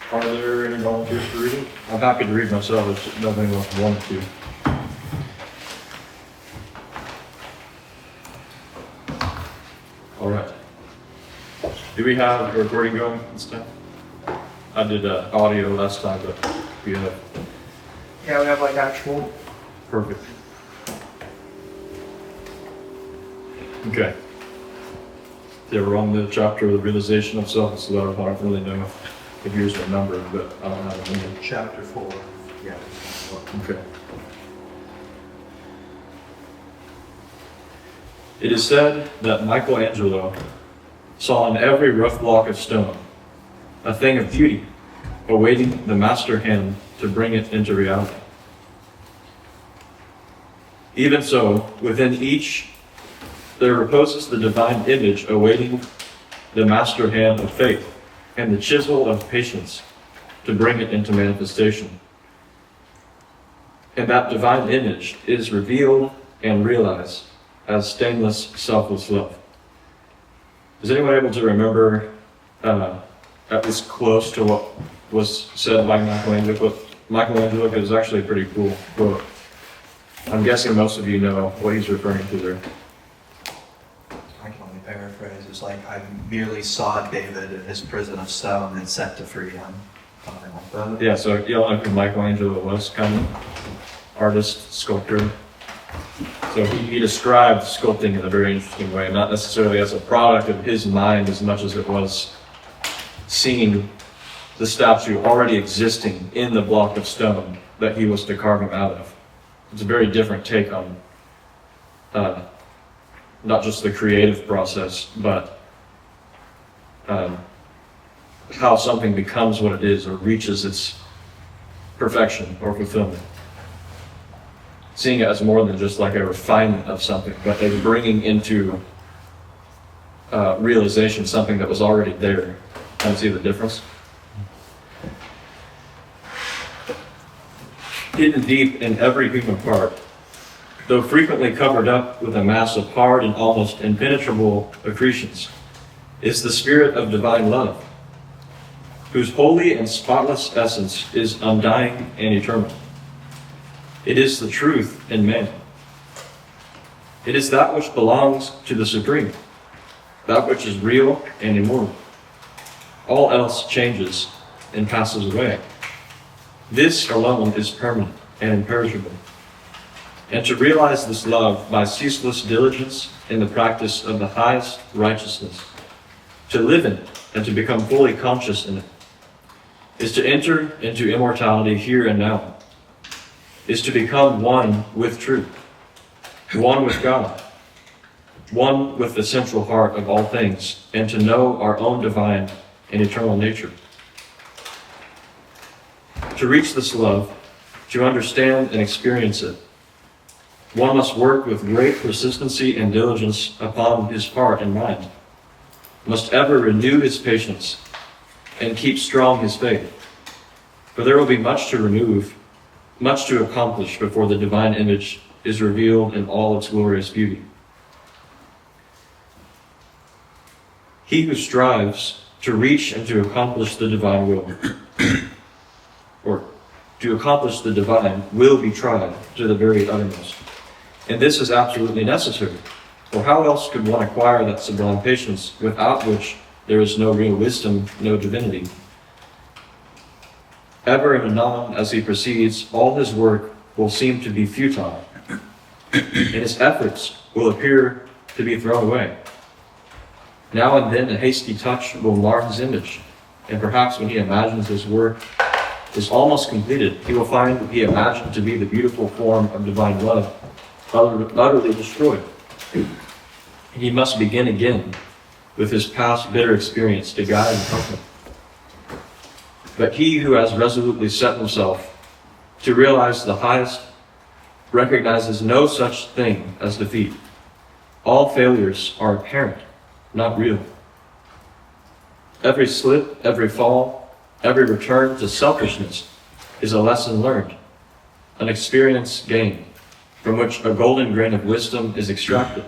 Are there any volunteers for reading? I'm happy to read myself if nobody else wanted to. All right. Do we have a recording going this time? I did audio last time, but we have. Yeah, we have like actual. Perfect. Okay. Yeah, we're on the chapter of the realization of selfless love. I don't really know if yours are numbered, but I don't have it in. Chapter 4. Yeah. Okay. It is said that Michelangelo saw in every rough block of stone a thing of beauty, awaiting the master hand to bring it into reality. Even so, within each there reposes the divine image awaiting the master hand of faith and the chisel of patience to bring it into manifestation. And that divine image is revealed and realized as stainless, selfless love. Is anyone able to remember at least close to what was said by Michelangelo? It was actually a pretty cool quote. I'm guessing most of you know what he's referring to there. I can only paraphrase. It's like, I merely saw David in his prison of stone and set to free him. Something like that. Yeah, so you all know who Michelangelo was, kind of artist, sculptor. So he described sculpting in a very interesting way, not necessarily as a product of his mind as much as it was seeing the statue already existing in the block of stone that he was to carve him out of. It's a very different take on not just the creative process, but how something becomes what it is or reaches its perfection or fulfillment. Seeing it as more than just like a refinement of something, but a bringing into realization something that was already there. Kind of see the difference? Hidden deep in every human part, though frequently covered up with a mass of hard and almost impenetrable accretions, is the spirit of divine love, whose holy and spotless essence is undying and eternal. It is the truth in man. It is that which belongs to the Supreme, that which is real and immortal. All else changes and passes away. This alone is permanent and imperishable. And to realize this love by ceaseless diligence in the practice of the highest righteousness, to live in it and to become fully conscious in it, is to enter into immortality here and now, is to become one with truth, one with God, one with the central heart of all things, and to know our own divine and eternal nature. To reach this love, to understand and experience it, one must work with great persistency and diligence upon his heart and mind, must ever renew his patience and keep strong his faith, for there will be much to remove, much to accomplish before the divine image is revealed in all its glorious beauty. He who strives to reach and to accomplish the divine will, or to accomplish the divine, will be tried to the very uttermost. And this is absolutely necessary, for how else could one acquire that sublime patience without which there is no real wisdom, no divinity? Ever and anon, as he proceeds, all his work will seem to be futile, and his efforts will appear to be thrown away. Now and then a hasty touch will mar his image, and perhaps when he imagines his work is almost completed, he will find what he imagined to be the beautiful form of divine love utterly destroyed. And he must begin again with his past bitter experience to guide and help him. But he who has resolutely set himself to realize the highest recognizes no such thing as defeat. All failures are apparent, not real. Every slip, every fall, every return to selfishness is a lesson learned, an experience gained, from which a golden grain of wisdom is extracted,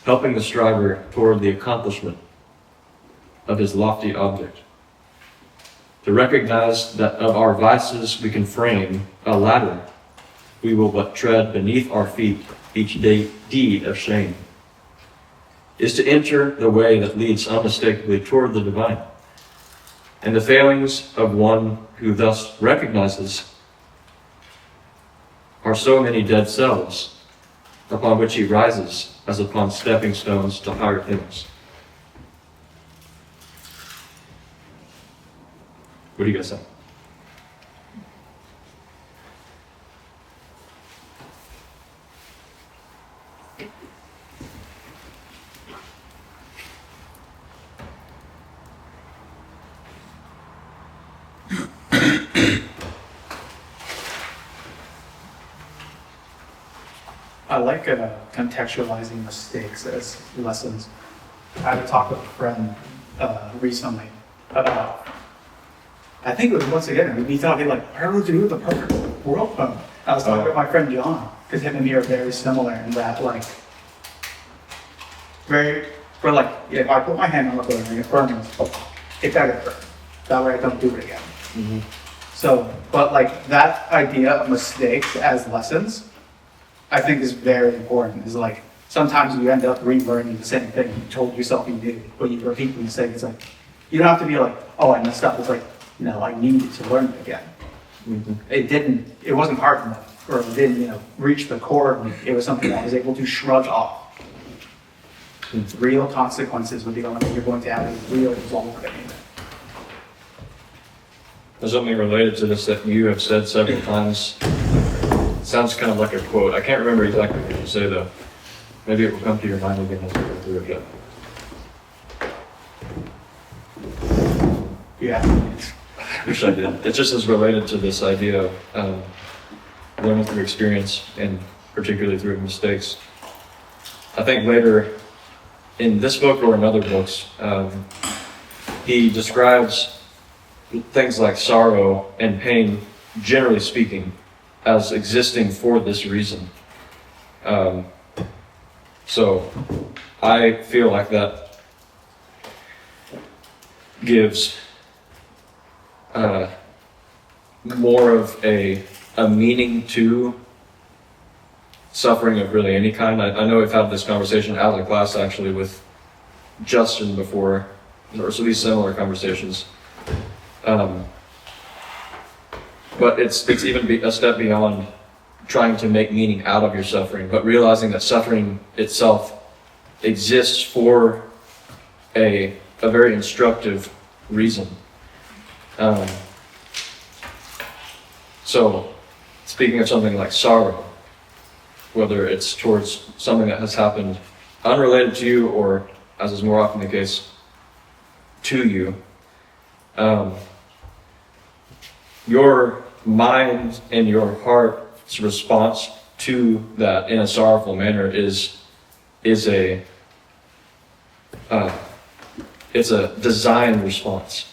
helping the striver toward the accomplishment of his lofty object. To recognize that of our vices we can frame a ladder, we will but tread beneath our feet each deed of shame, is to enter the way that leads unmistakably toward the divine. And the failings of one who thus recognizes are so many dead cells upon which he rises as upon stepping stones to higher things. What do you guys think? I like contextualizing mistakes as lessons. I had a talk with a friend recently about, I think it was once again, we'd be talking like, what do we do with the perfect world phone? I was talking with my friend John, because him and me are very similar in that, like, if I put my hand on the phone and it burns, it better burn. That way I don't do it again. Mm-hmm. So, but like that idea of mistakes as lessons, I think is very important. Is like sometimes you end up relearning the same thing you told yourself you knew, but you repeat the mistake. It's like you don't have to be like, oh, I messed up. It's like, no, I needed to learn it again. Mm-hmm. It wasn't hard enough, or it didn't, reach the core. It was something I was able to shrug off. Real consequences would be the one that you're going to have a real result of it. There's something related to this that you have said several times. It sounds kind of like a quote. I can't remember exactly what you say though. Maybe it will come to your mind again as we go through it. Yeah. I wish I did. It just is related to this idea of learning through experience and particularly through mistakes. I think later in this book or in other books, he describes things like sorrow and pain, generally speaking, as existing for this reason. So I feel like that gives more of a meaning to suffering of really any kind. I know we've had this conversation out of class actually with Justin before, or so these similar conversations. But it's even a step beyond trying to make meaning out of your suffering, but realizing that suffering itself exists for a very instructive reason. So, speaking of something like sorrow, whether it's towards something that has happened unrelated to you or, as is more often the case, to you, your mind and your heart's response to that in a sorrowful manner is a it's a design response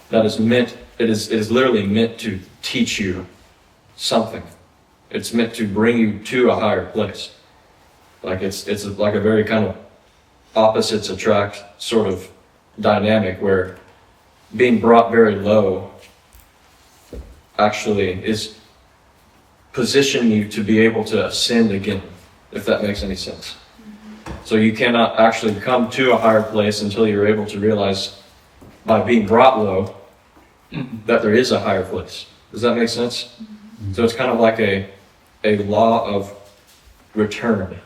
that is meant. It is literally meant to teach you something. It's meant to bring you to a higher place. Like it's like a very kind of opposites attract sort of dynamic where being brought very low actually is position you to be able to ascend again, if that makes any sense. So you cannot actually come to a higher place until you're able to realize by being brought low that there is a higher place. Does that make sense? So it's kind of like a law of return.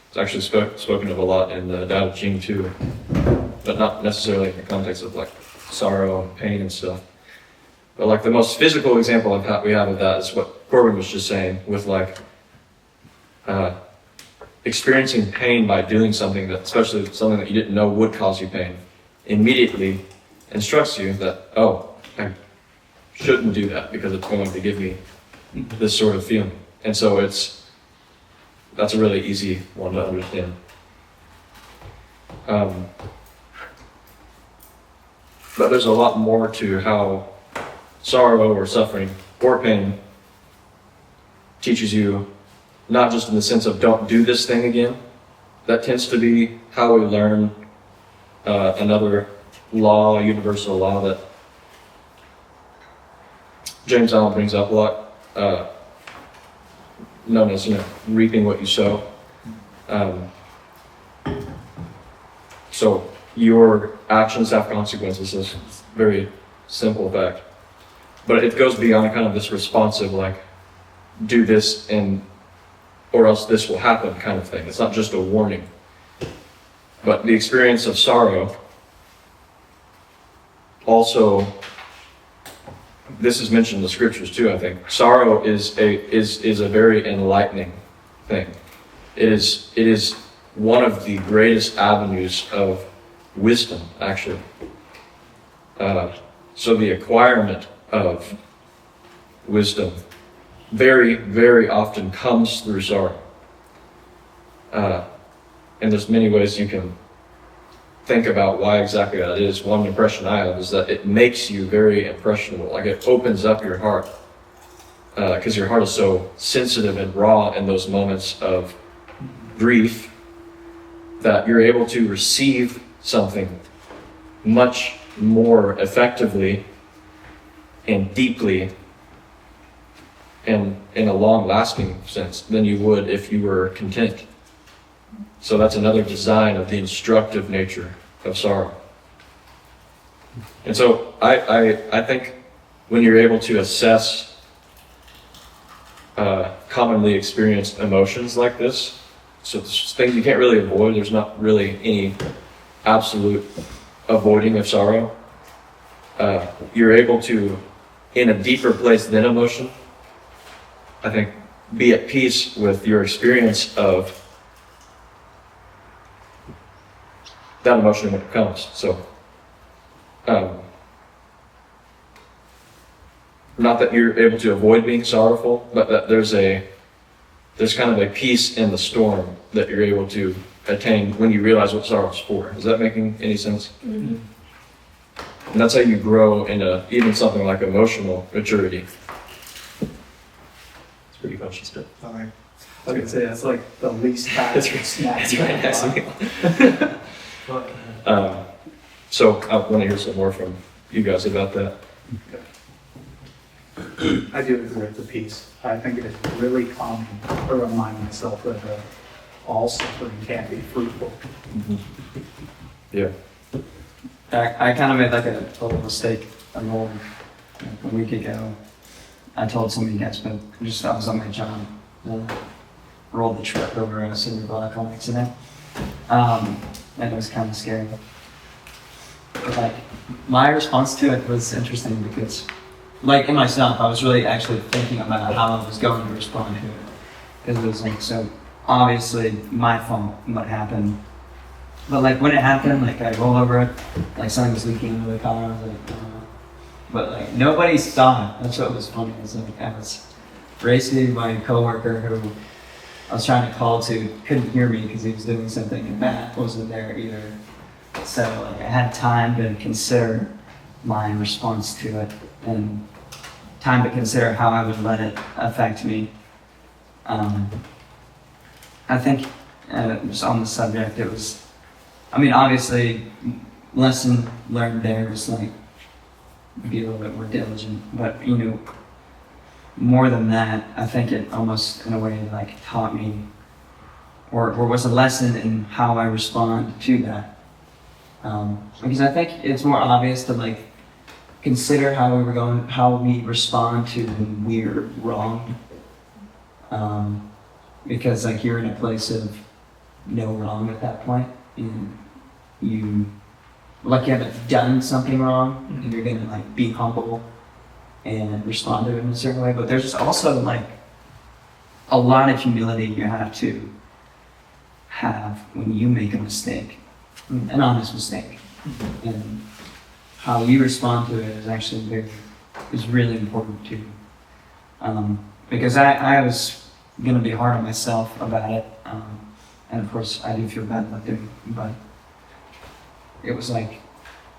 It's actually spoken of a lot in the Tao Te Ching too, but not necessarily in the context of like sorrow and pain and stuff. But like the most physical example we have of that is what Corbin was just saying, with like experiencing pain by doing something that, especially something that you didn't know would cause you pain, immediately instructs you that, oh, I shouldn't do that because it's going to give me this sort of feeling. And so that's a really easy one to understand. But there's a lot more to how sorrow or suffering or pain teaches you, not just in the sense of don't do this thing again. That tends to be how we learn another law, a universal law that James Allen brings up a lot, known as, reaping what you sow. So your actions have consequences. It's a very simple fact. But it goes beyond kind of this responsive, like, do this or else this will happen kind of thing. It's not just a warning. But the experience of sorrow also, this is mentioned in the scriptures too, I think. Sorrow is a very enlightening thing. It is one of the greatest avenues of wisdom, actually. So the acquirement of wisdom very, very often comes through sorrow. And there's many ways you can think about why exactly that is. One impression I have is that it makes you very impressionable. Like, it opens up your heart. Because your heart is so sensitive and raw in those moments of grief that you're able to receive something much more effectively and deeply and in a long-lasting sense than you would if you were content. So that's another design of the instructive nature of sorrow. And so I think when you're able to assess commonly experienced emotions like this, so it's things you can't really avoid, there's not really any absolute avoiding of sorrow. You're able to, in a deeper place than emotion, I think, be at peace with your experience of that emotion when it comes. So, not that you're able to avoid being sorrowful, but that there's kind of a peace in the storm that you're able to attain when you realize what sorrow is for. Is that making any sense? Mm-hmm. And that's how you grow in even something like emotional maturity. It's pretty punchy stuff. I was going to say, that's like the least bad snacks. So I want to hear some more from you guys about that. I do agree with the piece. I think it is really common to remind myself that all suffering can be fruitful. Mm-hmm. Yeah. I kind of made like a total mistake a week ago. I told some of you guys, but I was on my job, rolled the truck over a cinder block on accident, and it was kind of scary. But like, my response to it was interesting because, like, in myself, I was really actually thinking about how I was going to respond to it, because it was like so obviously my fault what happened. But like when it happened, like I roll over it, like something was leaking into the car. I was like, but like nobody saw it. That's what was funny. It's like I was racing my coworker who I was trying to call to couldn't hear me because he was doing something, and Matt wasn't there either. So like I had time to consider my response to it and time to consider how I would let it affect me. I think just on the subject, it was. I mean, obviously, lesson learned there is like be a little bit more diligent, but more than that, I think it almost in a way like taught me, or was a lesson in how I respond to that. Because I think it's more obvious to like consider how we respond to when we're wrong. Because like you're in a place of no wrong at that point. And you haven't done something wrong, and you're gonna like be humble and respond to it in a certain way. But there's also like a lot of humility you have to have when you make a mistake, an honest mistake, and how you respond to it is actually really important too. Because I was gonna be hard on myself about it. And of course, I do feel bad about doing it, but it was like,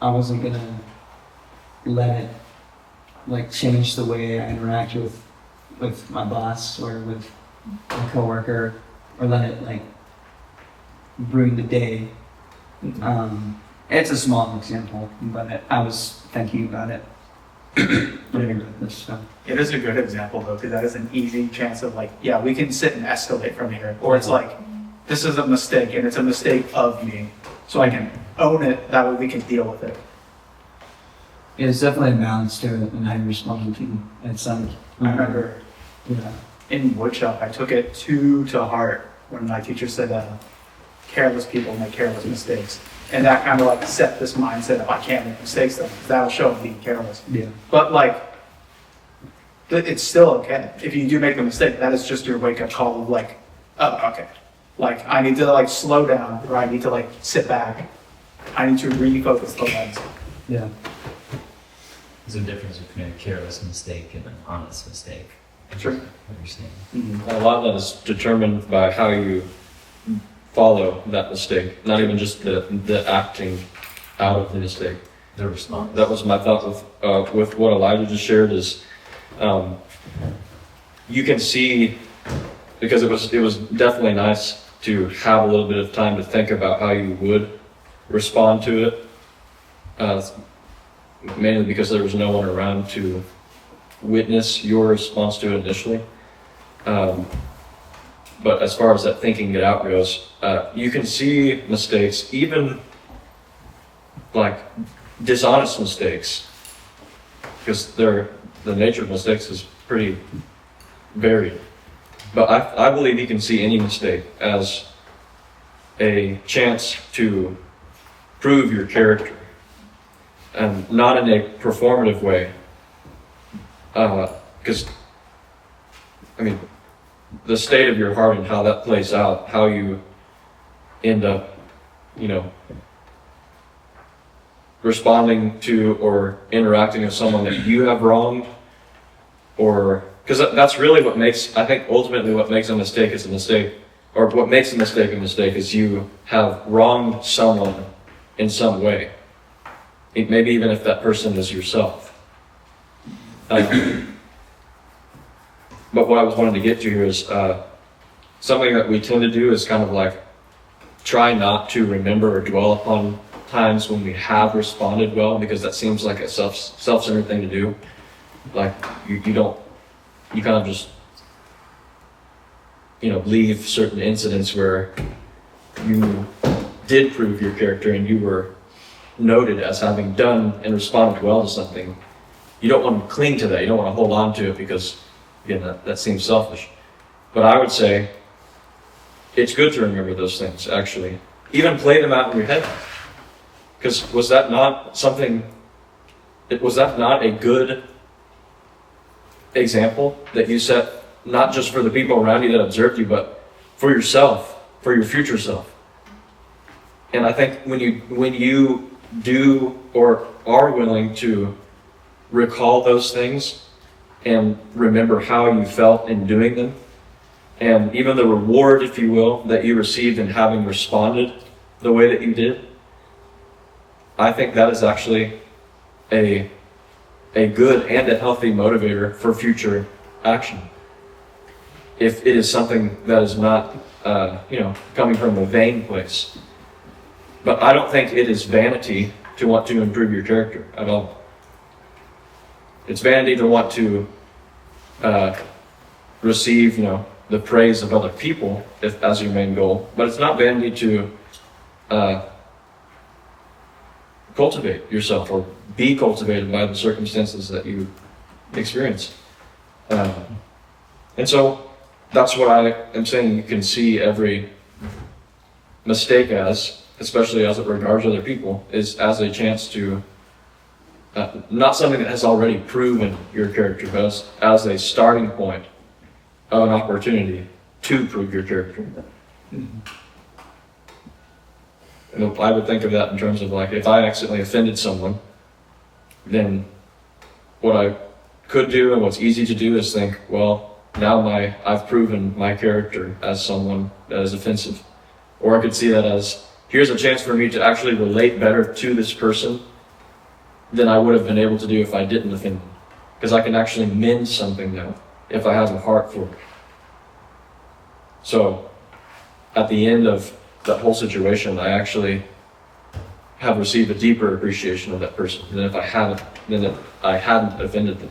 I wasn't gonna let it like change the way I interact with my boss or with a coworker, or let it like ruin the day. It's a small example, but I was thinking about it So, It is a good example though, because that is an easy chance of like, yeah, we can sit and escalate from here. Or it's like, this is a mistake and it's a mistake of me. So I can own it, that way we can deal with it. yeah, it's definitely a balance to it and how you respond to it. It's like, I remember yeah, in woodshop, I took it too to heart when my teacher said, careless people make careless mistakes. And that kind of like set this mindset of I can't make mistakes though, 'cause that'll show I'm being careless. yeah, But like, it's still okay. If you do make a mistake, that is just your wake up call of like, oh, okay. Like, I need to like slow down, or I need to like sit back. I need to refocus the lens. yeah. There's a difference between a careless mistake and an honest mistake. Sure. What you're saying. And a lot of that is determined by how you follow that mistake, not even just the acting out of the mistake. The response. That was my thought with what Elijah just shared is, you can see, because it was definitely nice to have a little bit of time to think about how you would respond to it, mainly because there was no one around to witness your response to it initially. But as far as that thinking it out goes, you can see mistakes, even like dishonest mistakes, because the nature of mistakes is pretty varied. But I believe you can see any mistake as a chance to prove your character, and not in a performative way. Because, I mean, the state of your heart and how that plays out, how you end up, responding to or interacting with someone that you have wronged, or because that's really what makes, I think ultimately what makes a mistake is a mistake, or what makes a mistake is you have wronged someone in some way. Maybe even if that person is yourself. But what I was wanting to get to here is something that we tend to do is kind of like try not to remember or dwell upon times when we have responded well, because that seems like a self-centered thing to do. Like you kind of just leave certain incidents where you did prove your character and you were noted as having done and responded well to something. You don't want to cling to that. You don't want to hold on to it because, again, that seems selfish. But I would say it's good to remember those things, actually. Even play them out in your head. Because was that not a good example that you set, not just for the people around you that observed you, but for yourself, for your future self? And I think when you do or are willing to recall those things and remember how you felt in doing them, and even the reward, if you will, that you received in having responded the way that you did, I think that is actually a good and a healthy motivator for future action. If it is something that is not, coming from a vain place. But I don't think it is vanity to want to improve your character at all. It's vanity to want to receive, the praise of other people as your main goal. But it's not vanity to cultivate yourself or be cultivated by the circumstances that you experience. And so that's what I am saying you can see every mistake as, especially as it regards other people, is as a chance to not something that has already proven your character, but as a starting point of an opportunity to prove your character. And I would think of that in terms of like, if I accidentally offended someone, then what I could do and what's easy to do is think, well, now I've proven my character as someone that is offensive. Or I could see that as, here's a chance for me to actually relate better to this person than I would have been able to do if I didn't offend them. Because I can actually mend something now if I have a heart for it. So at the end of that whole situation, I actually have received a deeper appreciation of that person than if I hadn't offended them.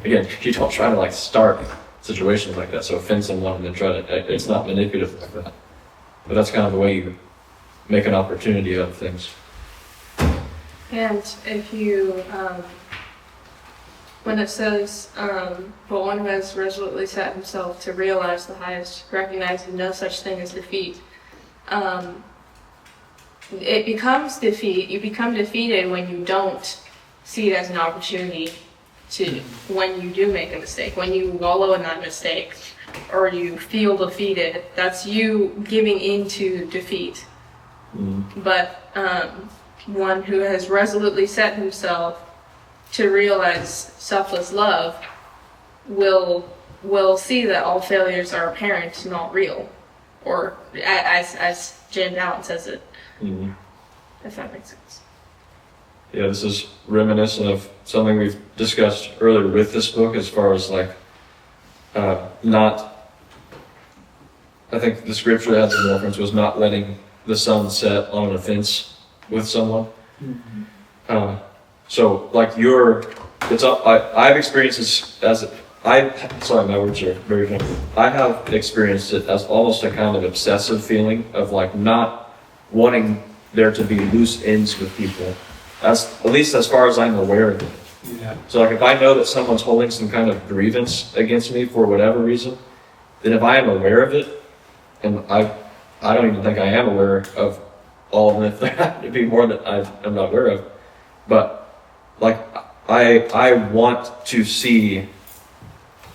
Again, you don't try to like start situations like that, so offend someone and then try to, it's not manipulative like that. But that's kind of the way you make an opportunity out of things. And if you, when it says, but one who has resolutely set himself to realize the highest, recognizing no such thing as defeat, it becomes defeat. You become defeated when you don't see it as an opportunity to, when you do make a mistake, when you wallow in that mistake, or you feel defeated, that's you giving into defeat. But one who has resolutely set himself to realize selfless love will see that all failures are apparent, not real, or as Jim Allen says it. If that makes sense. Yeah, this is reminiscent of something we've discussed earlier with this book, as far as like not. I think the scripture that has the reference was not letting the sun set on an offense with someone. So like I've experienced this as sorry, my words are very different. I have experienced it as almost a kind of obsessive feeling of like not wanting there to be loose ends with people, at least as far as I'm aware of it. Yeah. So like if I know that someone's holding some kind of grievance against me for whatever reason, then if I am aware of it, and I don't even think I am aware of all of them, if there happen to be more that I'm not aware of, but like I want to see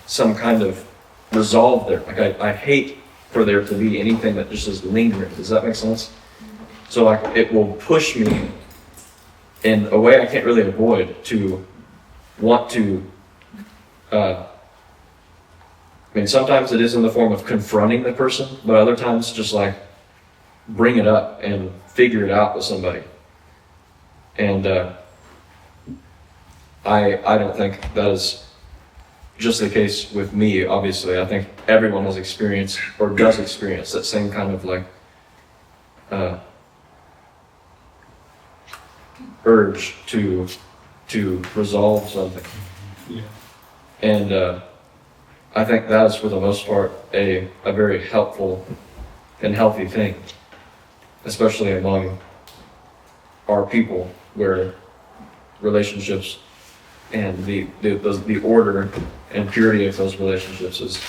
some kind of resolve there. Like I hate for there to be anything that just is lingering. Does that make sense? So like it will push me in a way I can't really avoid to want to, I mean, sometimes it is in the form of confronting the person, but other times just like bring it up and figure it out with somebody. And I don't think that is just the case with me, obviously. I think everyone has experienced or does experience that same kind of like urge to resolve something. Yeah. And I think that is for the most part a very helpful and healthy thing, especially among our people, where relationships and the order and purity of those relationships is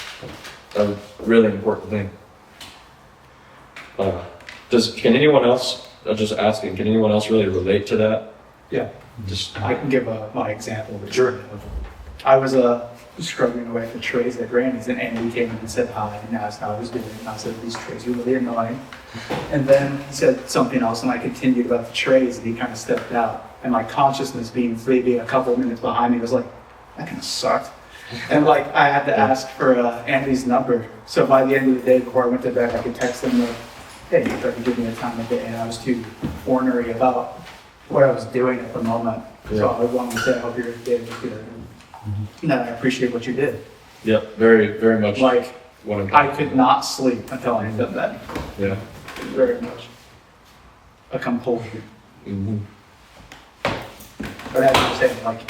a really important thing. Can anyone else, I'm just asking, can anyone else really relate to that? Yeah. Just I can give my example. I was scrubbing away the trays at Randy's, and Andy came in and said hi and asked how I was doing. And I said, these trays are really annoying. And then he said something else, and I continued about the trays, and he kind of stepped out. And my consciousness being a couple of minutes behind me was like, that kind of sucked. And like, I had to ask for Andy's number. So by the end of the day, before I went to bed, I could text him like, hey, you tried to give me a time of day, and I was too ornery about what I was doing at the moment. Yeah. So I wanted to say, I hope your day was good. And I appreciate what you did. Yep, very, very much. Like, what I'm I could not sleep until I did that. Yeah. Very much a compulsion. Mm-hmm. But as I'm saying, like,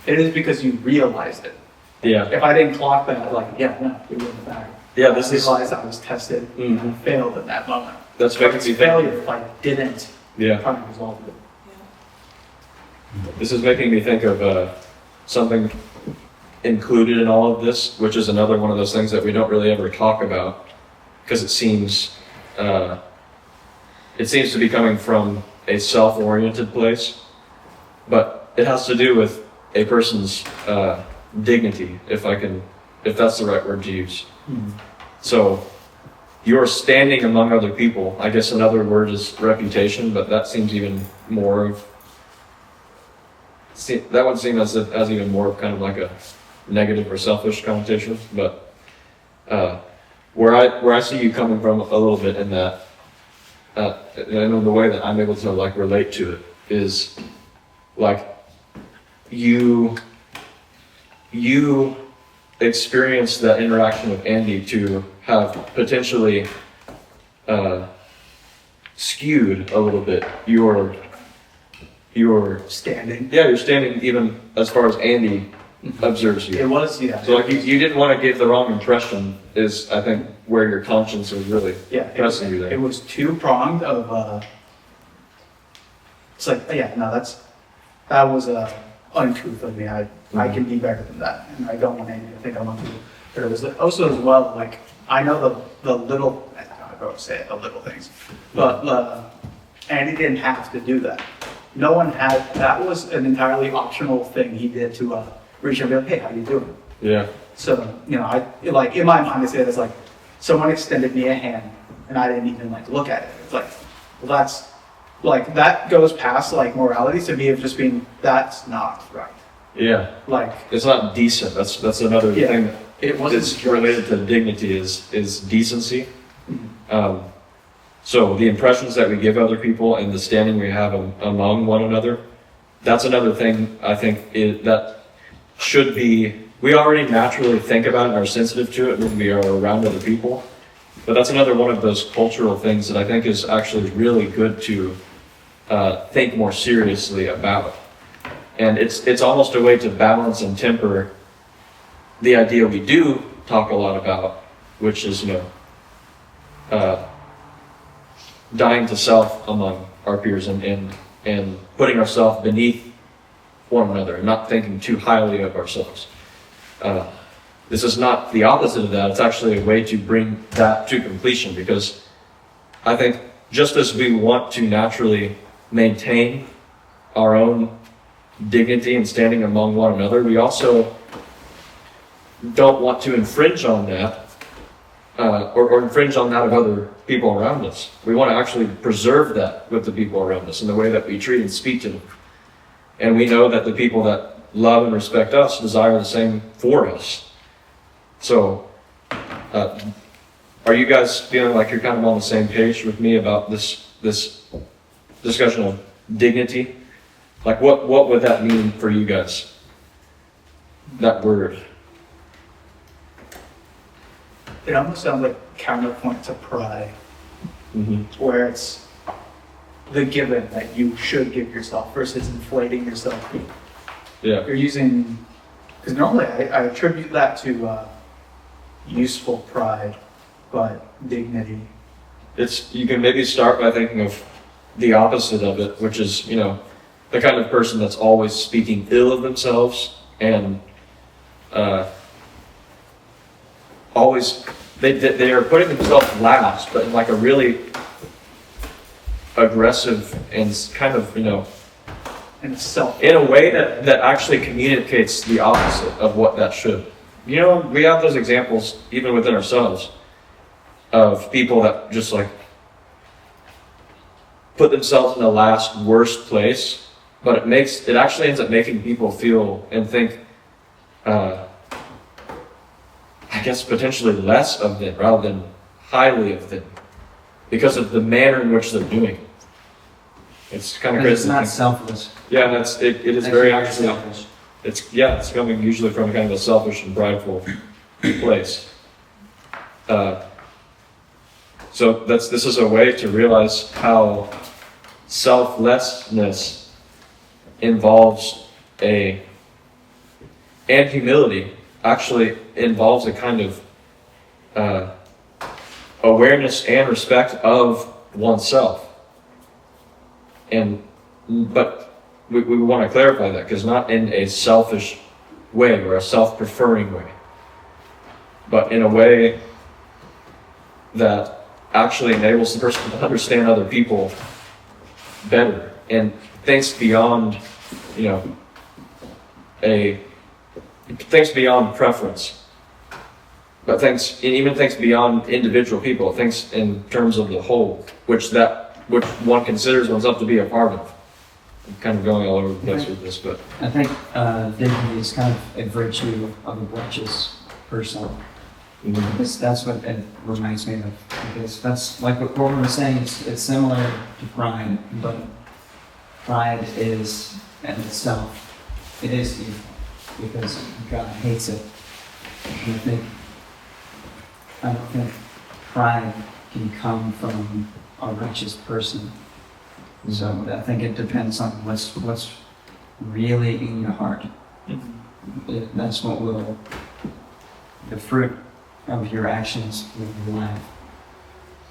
it is because you realized it. Yeah. If I didn't clock that, like, yeah, no, we wouldn't back. Yeah, I this is realized I was tested and I failed in that moment. that's But making it's me think. failure if I didn't Yeah. try to resolve it. This is making me think of something included in all of this, which is another one of those things that we don't really ever talk about, because it seems to be coming from a self-oriented place, but it has to do with a person's dignity, if that's the right word to use. So you're standing among other people. I guess another word is reputation, but that seems even more of, that would seem as if has even more of kind of like a negative or selfish connotation. But where I see you coming from a little bit in that, and the way that I'm able to like relate to it is like you experience that interaction with Andy to have potentially skewed a little bit your your Standing. you're standing even as far as Andy observes you. It was, yeah. So like you didn't want to give the wrong impression is I think where your conscience was really Yeah, pressing you there. it was two-pronged of, it's like, yeah, no, that was untruth of me. I can be better than that, and I don't want anyone to think I'm untruth. But it was also as well, like, I know the little, I don't know how to say it, the little things, but Andy didn't have to do that. No one had, that was an entirely optional thing he did to reach out and be like, hey, how you doing? Yeah. So, you know, like, in my mind, I say it as like, someone extended me a hand, and I didn't even, like, look at it. It's like, well, that's, like, that goes past, like, morality to me of just being, that's not right. Yeah. Like, It's not decent. That's another Yeah. thing it wasn't that's related to dignity is decency. So the impressions that we give other people and the standing we have among one another, that's another thing I think that should be, we already naturally think about it and are sensitive to it when we are around other people. But that's another one of those cultural things that I think is actually really good to think more seriously about. And it's almost a way to balance and temper the idea we do talk a lot about, which is, dying to self among our peers and putting ourselves beneath one another and not thinking too highly of ourselves. This is not the opposite of that. It's actually a way to bring that to completion, because I think just as we want to naturally maintain our own dignity and standing among one another, we also don't want to infringe on that or infringe on that of other people around us. We want to actually preserve that with the people around us in the way that we treat and speak to them. And we know that the people that love and respect us desire the same for us. So, are you guys feeling like you're kind of on the same page with me about this discussion of dignity? Like, what would that mean for you guys? That word. it almost sounds like counterpoint to pride, Mm-hmm. where it's the given that you should give yourself versus inflating yourself. Yeah. You're using, because normally I attribute that to useful pride, but dignity. You can maybe start by thinking of the opposite of it, which is, the kind of person that's always speaking ill of themselves and always, they are putting themselves last, but in like a really aggressive and kind of, And self. in a way that actually communicates the opposite of what that should. We have those examples even within ourselves of people that just like put themselves in the last worst place, but it actually ends up making people feel and think, I guess potentially less of them rather than highly of them because of the manner in which they're doing it. It's kind of And crazy. it's not selfless. Yeah, it is It's very not actually. selfish. It's coming usually from kind of a selfish and prideful place. So this is a way to realize how selflessness involves and humility actually involves a kind of awareness and respect of oneself. But we want to clarify that, because not in a selfish way or a self-preferring way, but in a way that actually enables the person to understand other people better and thinks beyond, thinks beyond preference, but even thinks beyond individual people. Thinks in terms of the whole, which one considers oneself to be a part of. I'm kind of going all over the place with this, but I think dignity is kind of a virtue of a righteous person. Because that's what it reminds me of. Because that's like what we were saying, it's similar to pride, but pride is in itself, it is evil, because God hates it. And I don't think pride can come from a righteous person. So I think it depends on what's really in your heart. That's what will, the fruit of your actions in your life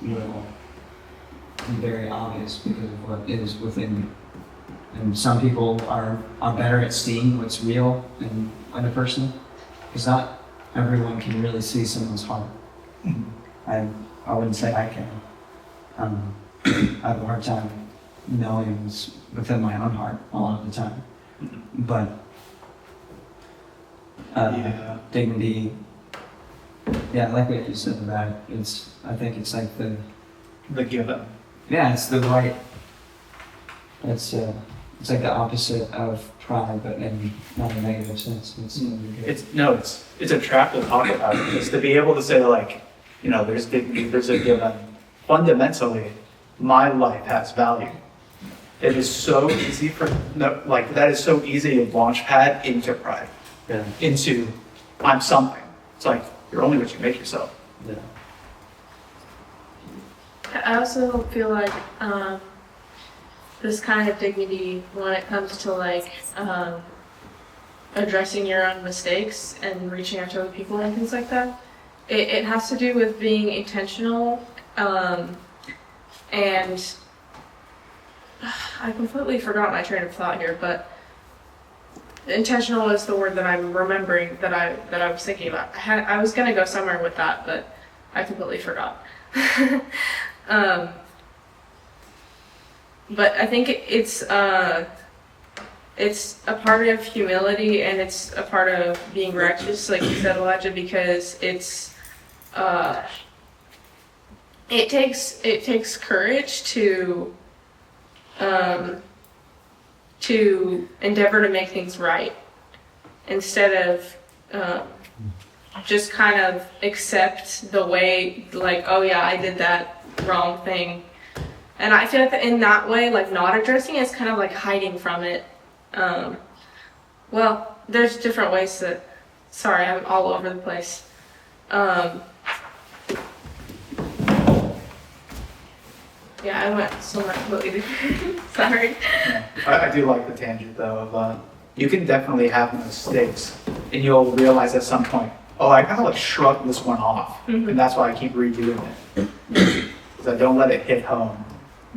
will be very obvious because of what is within you. And some people are better at seeing what's real in a person, because not everyone can really see someone's heart. I wouldn't say I can. I have a hard time knowing what's within my own heart a lot of the time. But dignity, yeah, I like what you said about it. I think it's like the given. yeah, it's the right. It's like the opposite of pride, but in not a negative sense. It's attractive to talk about it. It's to be able to say like, there's dignity, there's a given. Fundamentally, my life has value. It is so easy that is so easy to launch pad into pride, into I'm something. It's like you're only what you make yourself. Yeah. I also feel like this kind of dignity, when it comes to like addressing your own mistakes and reaching out to other people and things like that, it has to do with being intentional. And I completely forgot my train of thought here, but intentional is the word that I'm remembering that I was thinking about. I was gonna go somewhere with that, but I completely forgot. But I think it's a part of humility, and it's a part of being righteous, like you said, Elijah, because it takes courage to endeavor to make things right, instead of just kind of accept the way, like, oh yeah, I did that wrong thing. And I feel like that in that way, like not addressing it is kind of like hiding from it. Well, there's different ways that, sorry, I'm all over the place. Yeah, I went somewhere completely different. Sorry. I do like the tangent though of you can definitely have mistakes, and you'll realize at some point, oh, I kind of like shrugged this one off, and that's why I keep redoing it, because I don't let it hit home. I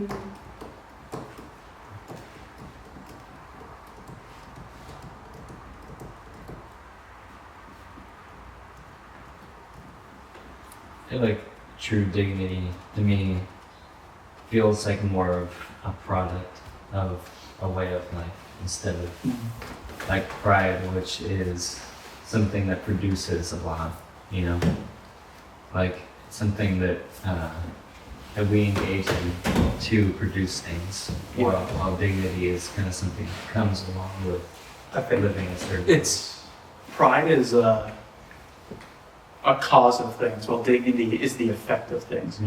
feel like true dignity to me feels like more of a product of a way of life instead of like pride, which is something that produces a lot, like something that we engage in to produce things, while dignity is kind of something that comes along with living a certain way. Pride is a cause of things, while dignity is the effect of things.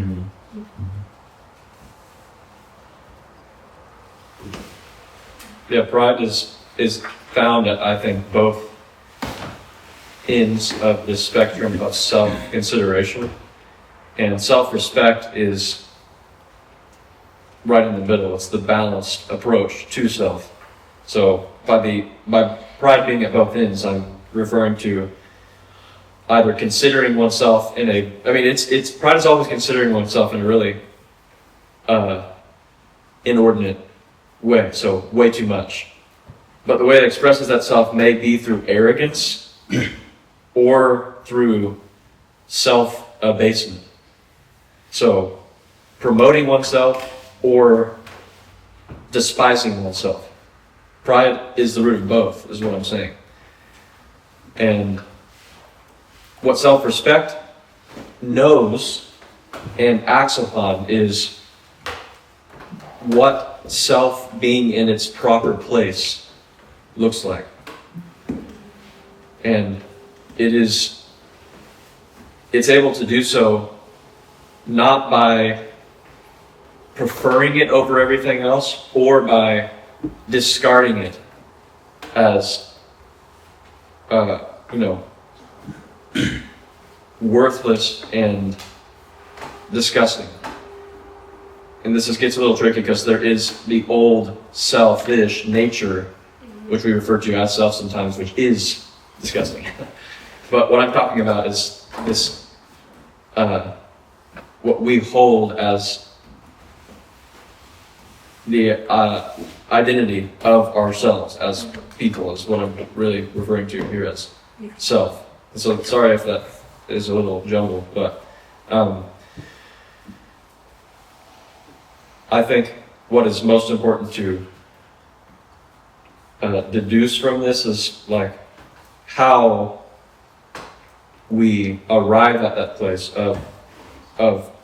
Yeah, pride is found at, I think, both ends of the spectrum of self-consideration. And self-respect is right in the middle. It's the balanced approach to self. So by pride being at both ends, I'm referring to either considering oneself it's pride is always considering oneself in a really inordinate way, so way too much. But the way it expresses that self may be through arrogance or through self-abasement. So promoting oneself or despising oneself. Pride is the root of both, is what I'm saying. And what self-respect knows and acts upon is what self being in its proper place looks like. And it's able to do so not by preferring it over everything else or by discarding it as worthless and disgusting. and gets a little tricky because there is the old selfish nature, which we refer to as self sometimes, which is disgusting. But what I'm talking about is this, what we hold as the identity of ourselves as people is what I'm really referring to here as self. So sorry if that is a little jumbled, but I think what is most important to deduce from this is like how we arrive at that place of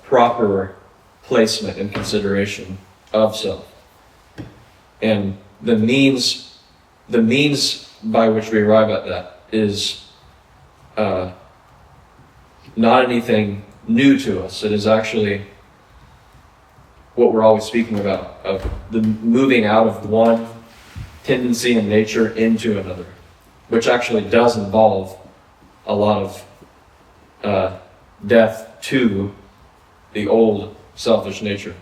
proper placement and consideration of self. And the means by which we arrive at that is not anything new to us. It is actually what we're always speaking about, of the moving out of one tendency and nature into another, which actually does involve a lot of death to the old selfish nature.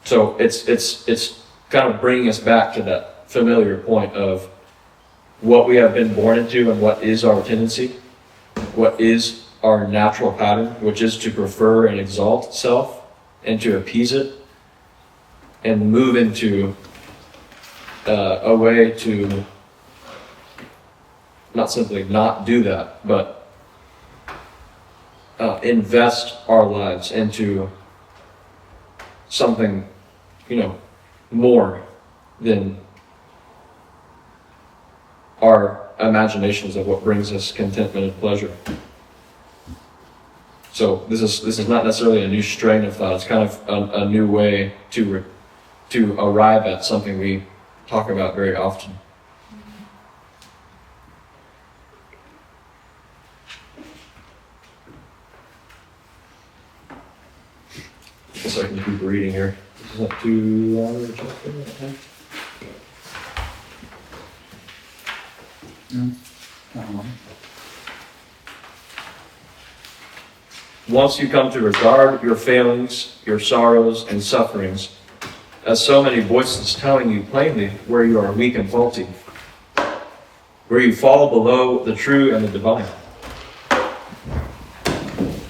So it's kind of bringing us back to that familiar point of what we have been born into and what is our tendency, what is our natural pattern, which is to prefer and exalt self and to appease it and move into a way to not simply not do that, but invest our lives into something, more than our imaginations of what brings us contentment and pleasure. So this is not necessarily a new strain of thought. It's kind of a new way to arrive at something we talk about very often. I guess I can keep reading here. Is that too long of a chapter? Once you come to regard your failings, your sorrows, and sufferings as so many voices telling you plainly where you are weak and faulty, where you fall below the true and the divine,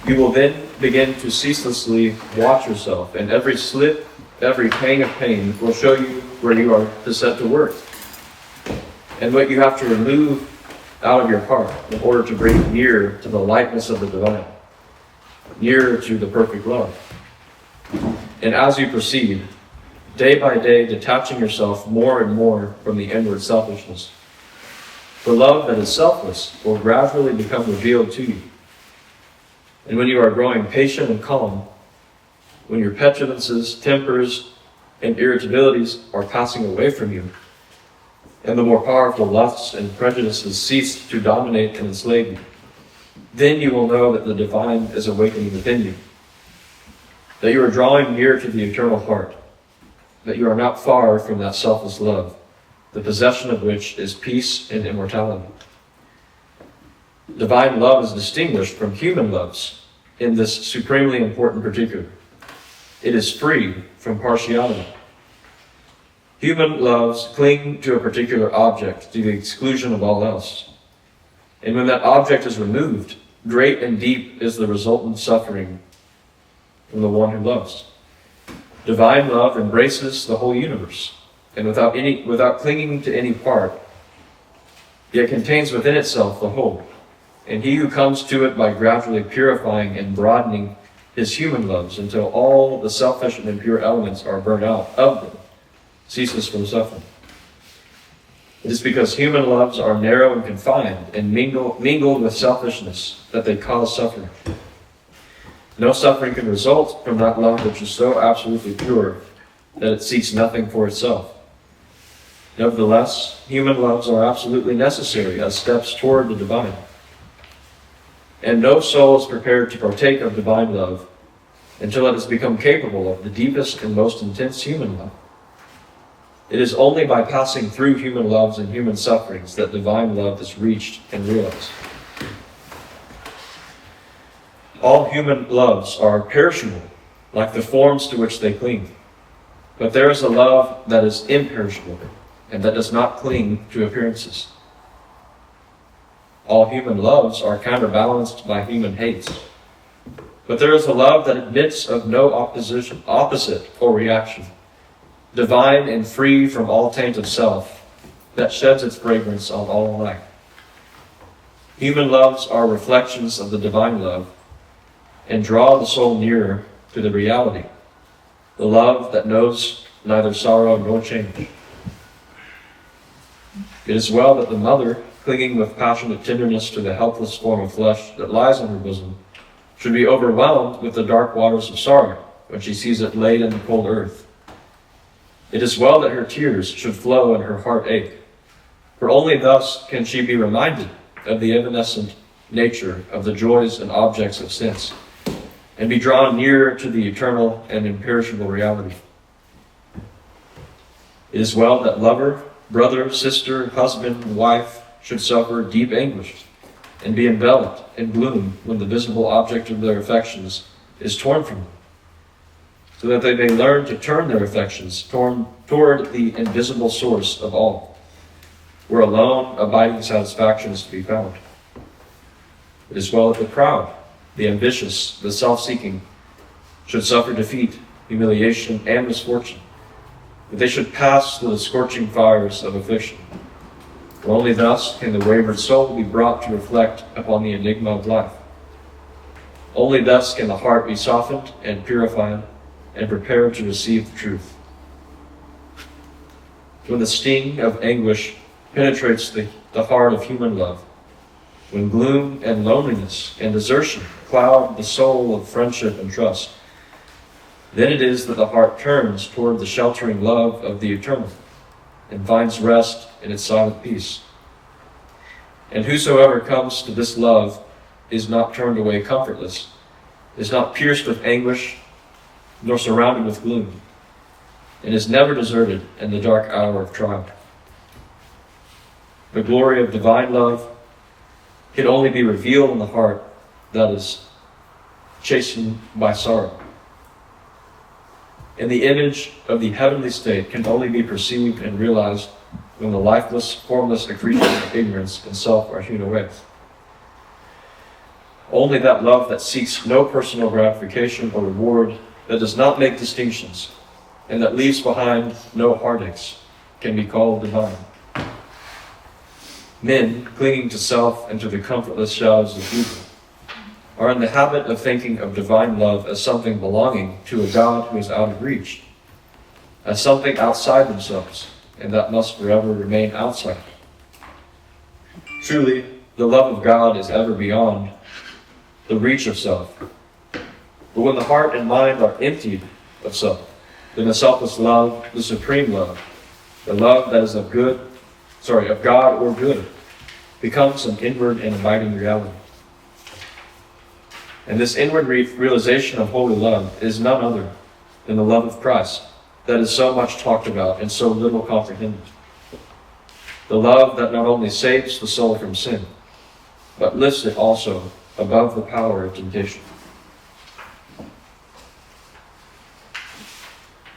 you will then begin to ceaselessly watch yourself, and every slip, every pang of pain will show you where you are to set to work, and what you have to remove out of your heart in order to bring near to the likeness of the divine, nearer to the perfect love. And as you proceed, day by day detaching yourself more and more from the inward selfishness, the love that is selfless will gradually become revealed to you. And when you are growing patient and calm, when your petulances, tempers, and irritabilities are passing away from you, and the more powerful lusts and prejudices cease to dominate and enslave you, then you will know that the divine is awakening within you, that you are drawing near to the eternal heart, that you are not far from that selfless love, the possession of which is peace and immortality. Divine love is distinguished from human loves in this supremely important particular. It is free from partiality. Human loves cling to a particular object to the exclusion of all else. And when that object is removed, great and deep is the resultant suffering from the one who loves. Divine love embraces the whole universe, and without clinging to any part, yet contains within itself the whole. And he who comes to it by gradually purifying and broadening his human loves until all the selfish and impure elements are burned out of them, ceases from suffering. It is because human loves are narrow and confined and mingled with selfishness that they cause suffering. No suffering can result from that love which is so absolutely pure that it seeks nothing for itself. Nevertheless, human loves are absolutely necessary as steps toward the divine. And no soul is prepared to partake of divine love until it has become capable of the deepest and most intense human love. It is only by passing through human loves and human sufferings that divine love is reached and realized. All human loves are perishable, like the forms to which they cling. But there is a love that is imperishable, and that does not cling to appearances. All human loves are counterbalanced by human hates. But there is a love that admits of no opposite or reaction, divine and free from all taint of self, that sheds its fragrance on all alike. Human loves are reflections of the divine love, and draw the soul nearer to the reality, the love that knows neither sorrow nor change. It is well that the mother, clinging with passionate tenderness to the helpless form of flesh that lies in her bosom, should be overwhelmed with the dark waters of sorrow when she sees it laid in the cold earth. It is well that her tears should flow and her heart ache, for only thus can she be reminded of the evanescent nature of the joys and objects of sense, and be drawn nearer to the eternal and imperishable reality. It is well that lover, brother, sister, husband, wife should suffer deep anguish and be enveloped in gloom when the visible object of their affections is torn from them, so that they may learn to turn their affections toward the invisible source of all, where alone abiding satisfaction is to be found. It is well that the proud, the ambitious, the self-seeking should suffer defeat, humiliation, and misfortune, that they should pass through the scorching fires of affliction. For only thus can the wayward soul be brought to reflect upon the enigma of life. Only thus can the heart be softened and purified and prepared to receive the truth. When the sting of anguish penetrates the heart of human love, when gloom and loneliness and desertion cloud the soul of friendship and trust, then it is that the heart turns toward the sheltering love of the eternal and finds rest in its silent peace. And whosoever comes to this love is not turned away comfortless, is not pierced with anguish, nor surrounded with gloom, and is never deserted in the dark hour of trial. The glory of divine love can only be revealed in the heart that is chastened by sorrow. And the image of the heavenly state can only be perceived and realized when the lifeless, formless accretions of ignorance and self are hewn away. Only that love that seeks no personal gratification or reward, that does not make distinctions, and that leaves behind no heartaches, can be called divine. Men, clinging to self and to the comfortless shadows of evil, are in the habit of thinking of divine love as something belonging to a God who is out of reach, as something outside themselves, and that must forever remain outside. Truly, the love of God is ever beyond the reach of self. But when the heart and mind are emptied of self, then the selfless love, the supreme love, the love that is of God or good, becomes an inward and abiding reality. And this inward realization of holy love is none other than the love of Christ that is so much talked about and so little comprehended. The love that not only saves the soul from sin, but lifts it also above the power of temptation.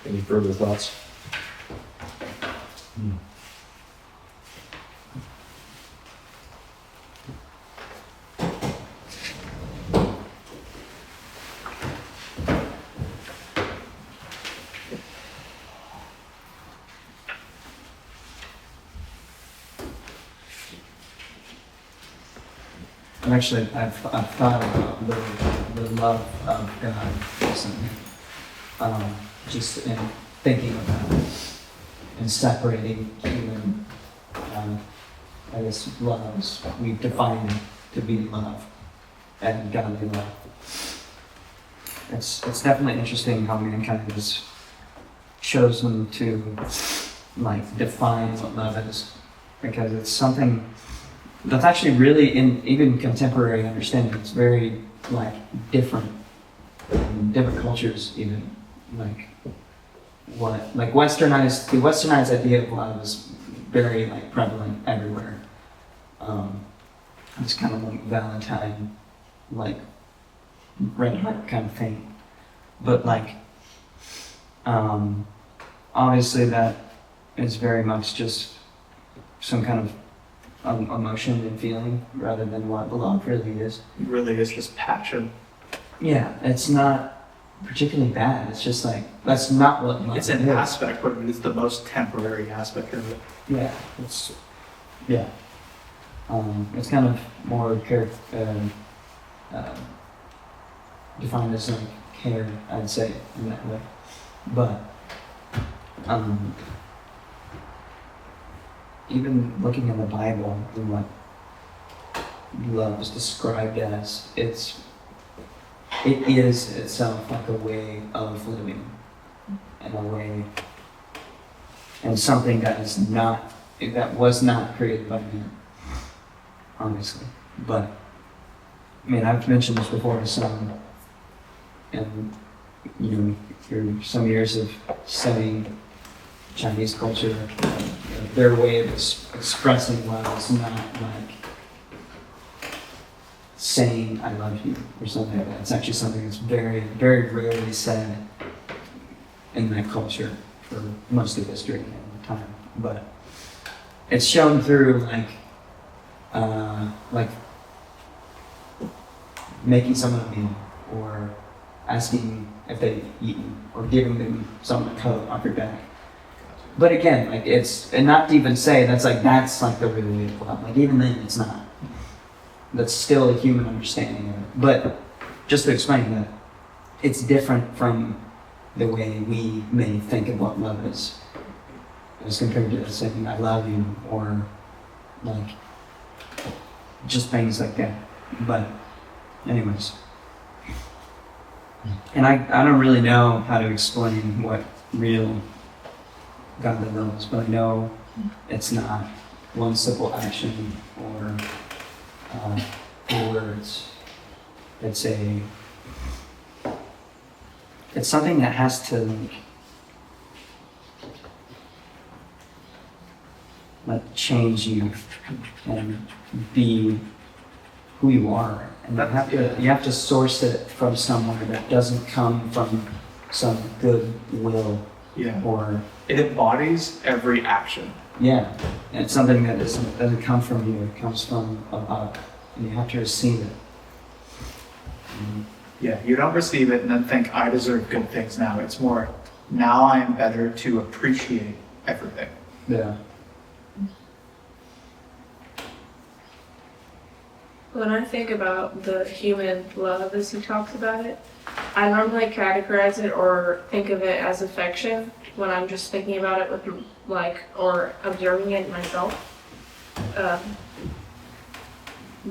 Any further thoughts? Actually, I've thought about the love of God recently. Just in thinking about it and separating human, loves. We've defined it to be love and godly love. It's definitely interesting how mankind has chosen to define what love is, because it's something that's actually really in even contemporary understanding. It's very different in different cultures, even the westernized idea of love is very prevalent everywhere. It's kind of like Valentine, red heart kind of thing. But like, obviously that is very much just some kind of emotion and feeling rather than what love really is. It really is just passion. Yeah, it's not particularly bad. It's just like, that's not what love It's is. an aspect, but it's the most temporary aspect of it. Yeah, yeah. It's kind of more defined as like care, I'd say, in that way. But even looking in the Bible and what love is described as, it is itself like a way of living, and something that was not created by man, obviously. But I mean, I've mentioned this before to some, and through some years of studying Chinese culture, their way of expressing love is not like saying "I love you" or something like that. It's actually something that's very, very rarely said in that culture for most of history and time. But it's shown through like making someone a meal, or asking if they've eaten, or giving them something to coat off your back. But again, like and not to even say that's like the real way of love. Like even then, it's not. That's still a human understanding of it. But just to explain that, it's different from the way we may think of what love is, as compared to saying "I love you" or like just things like that. But anyways, and I don't really know how to explain what real godly love is, but I know it's not one simple action or words. It's something that has to like change you and be who you are, and you have to source it from somewhere that doesn't come from some goodwill. Yeah. Or it embodies every action. Yeah, and it's something that doesn't come from you. It comes from above, and you have to receive it. Yeah, you don't receive it and then think, I deserve good things now. It's more, now I am better to appreciate everything. Yeah. When I think about the human love as he talks about it, I normally categorize it or think of it as affection when I'm just thinking about it with or observing it myself.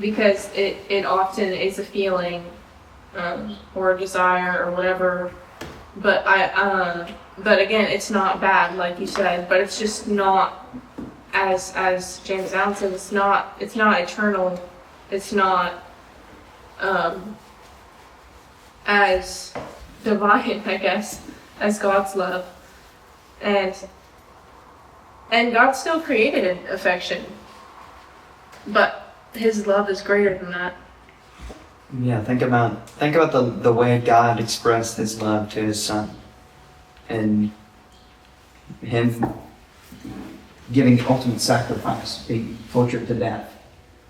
Because it often is a feeling or a desire or whatever. But but again, it's not bad, like you said, but it's just not, as James Allen said, it's not eternal. It's not as divine, I guess, as God's love. And God still created an affection, but his love is greater than that. Yeah, think about the way God expressed his love to his son, and him giving the ultimate sacrifice, being tortured to death.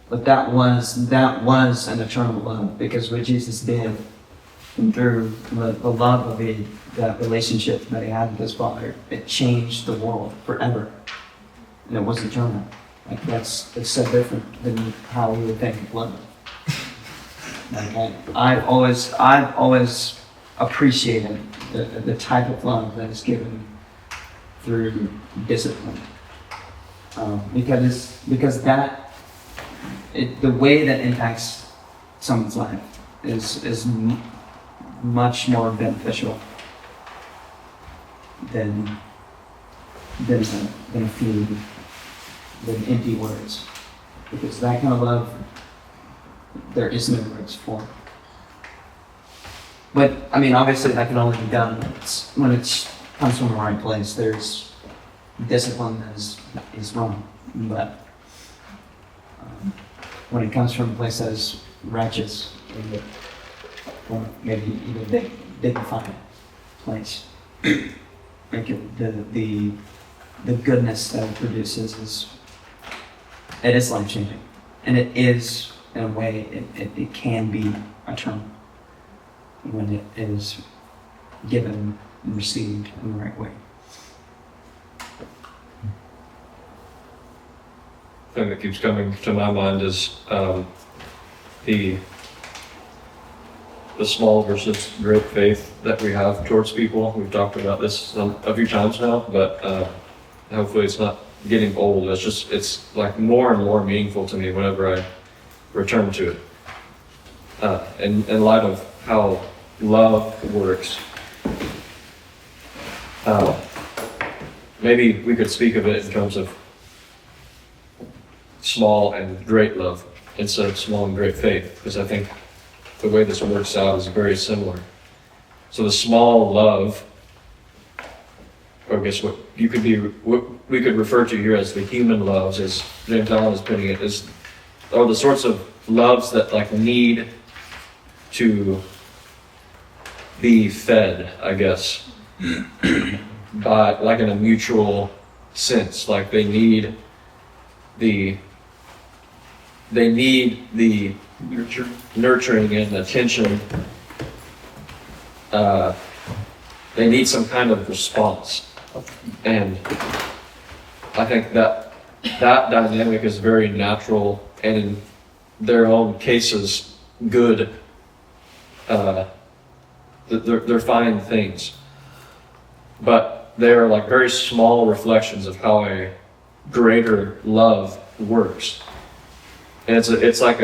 But that was an eternal love, because what Jesus did, and through the love of that relationship that he had with his Father, it changed the world forever, and it was eternal. Like it's so different than how we would think of love. Like I've always appreciated the type of love that is given through discipline, because the way that impacts someone's life is much more beneficial than a few empty words, because that kind of love there is no words for. But I mean, obviously, that can only be done when it comes from the right place. There's discipline that is wrong, but when it comes from a place that is righteous, or maybe even dignified place. Like the goodness that it produces it is life changing, and it is in a way it can be eternal when it is given and received in the right way. Thing that keeps coming to my mind is the small versus great faith that we have towards people. We've talked about this a few times now, but hopefully it's not getting old. It's like more and more meaningful to me whenever I return to it. In light of how love works, maybe we could speak of it in terms of small and great love instead of small and great faith, because I think the way this works out is very similar. So the small love, or I guess what we could refer to here as the human loves, as James Allen is putting it, are the sorts of loves that like need to be fed, I guess, by like in a mutual sense. Like they need the nurturing and attention. They need some kind of response, and I think that dynamic is very natural and in their own cases good. They're fine things, but they're like very small reflections of how a greater love works. And it's like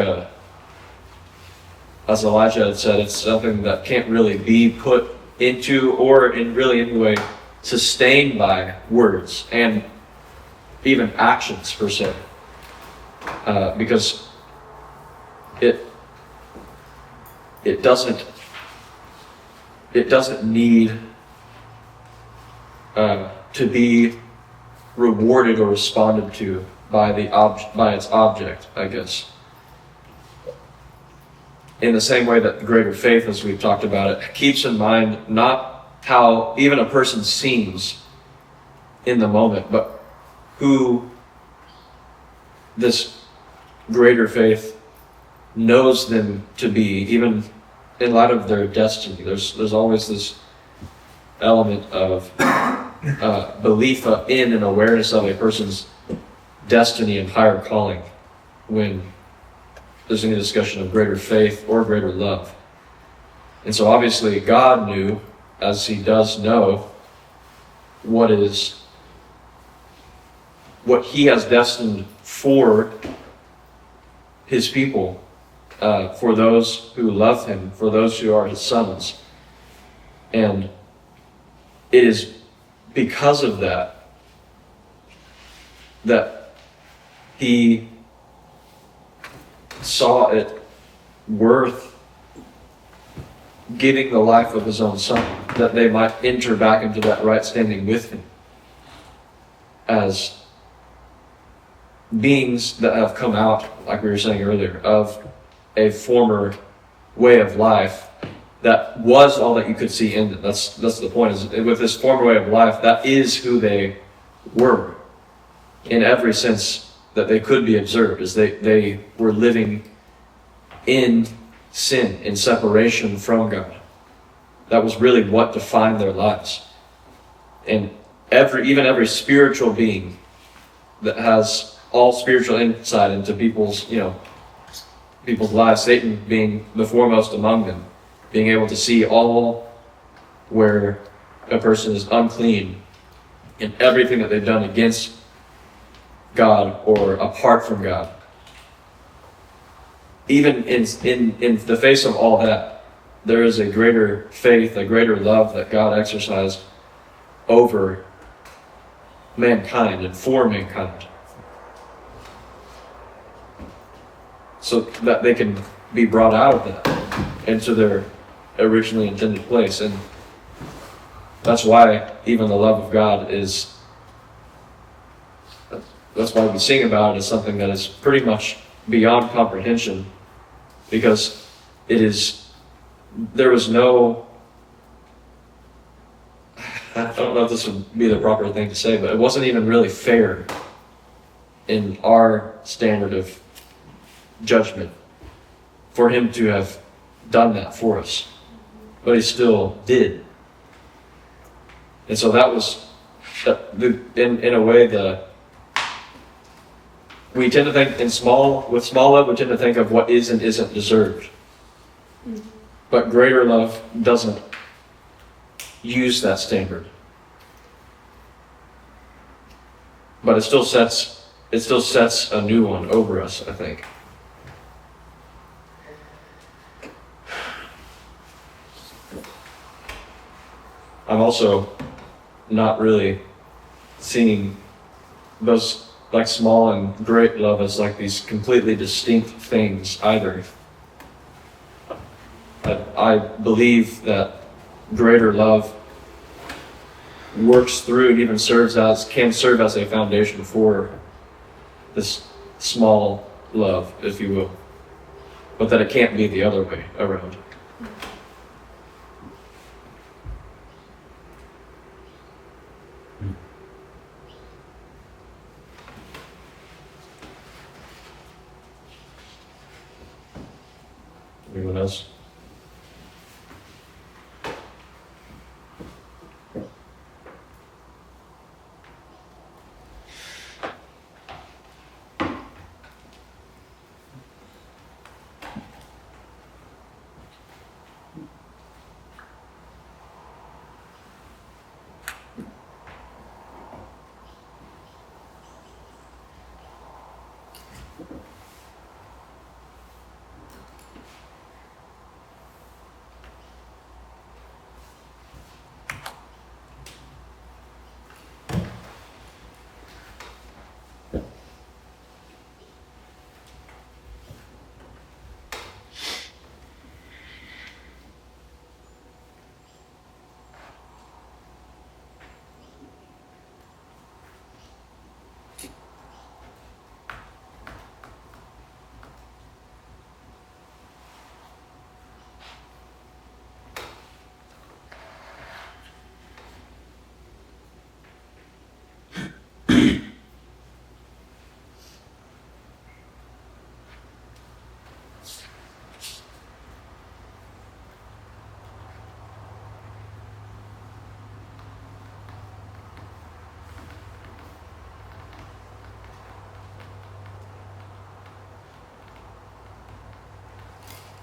as Elijah had said, it's something that can't really be put into or in really any way sustained by words and even actions per se, because it doesn't need to be rewarded or responded to by its object, I guess. In the same way that greater faith, as we've talked about it, keeps in mind not how even a person seems in the moment, but who this greater faith knows them to be, even in light of their destiny. There's always this element of belief in and awareness of a person's destiny and higher calling when there's any discussion of greater faith or greater love. And so obviously God knew, as he does know, what he has destined for his people, for those who love him, for those who are his sons. And it is because of that he saw it worth giving the life of his own son, that they might enter back into that right standing with him as beings that have come out, like we were saying earlier, of a former way of life that was all that you could see in them. That's the point, is with this former way of life, that is who they were in every sense that they could be observed, is they were living in sin, in separation from God. That was really what defined their lives. And every spiritual being that has all spiritual insight into people's lives, Satan being the foremost among them, being able to see all where a person is unclean in everything that they've done against God or apart from God. Even in the face of all that, there is a greater faith, a greater love that God exercised over mankind and for mankind, so that they can be brought out of that into their originally intended place. And that's why even the love of God that's why we sing about it as something that is pretty much beyond comprehension, because there was no I don't know if this would be the proper thing to say, but it wasn't even really fair in our standard of judgment for him to have done that for us. But he still did. And so that was, in a way, we tend to think with small love, we tend to think of what is and isn't deserved. But greater love doesn't use that standard. But it still sets a new one over us, I think. I'm also not really seeing those like small and great love as like these completely distinct things either. I believe that greater love works through and even can serve as a foundation for this small love, if you will. But that it can't be the other way around. Anyone else?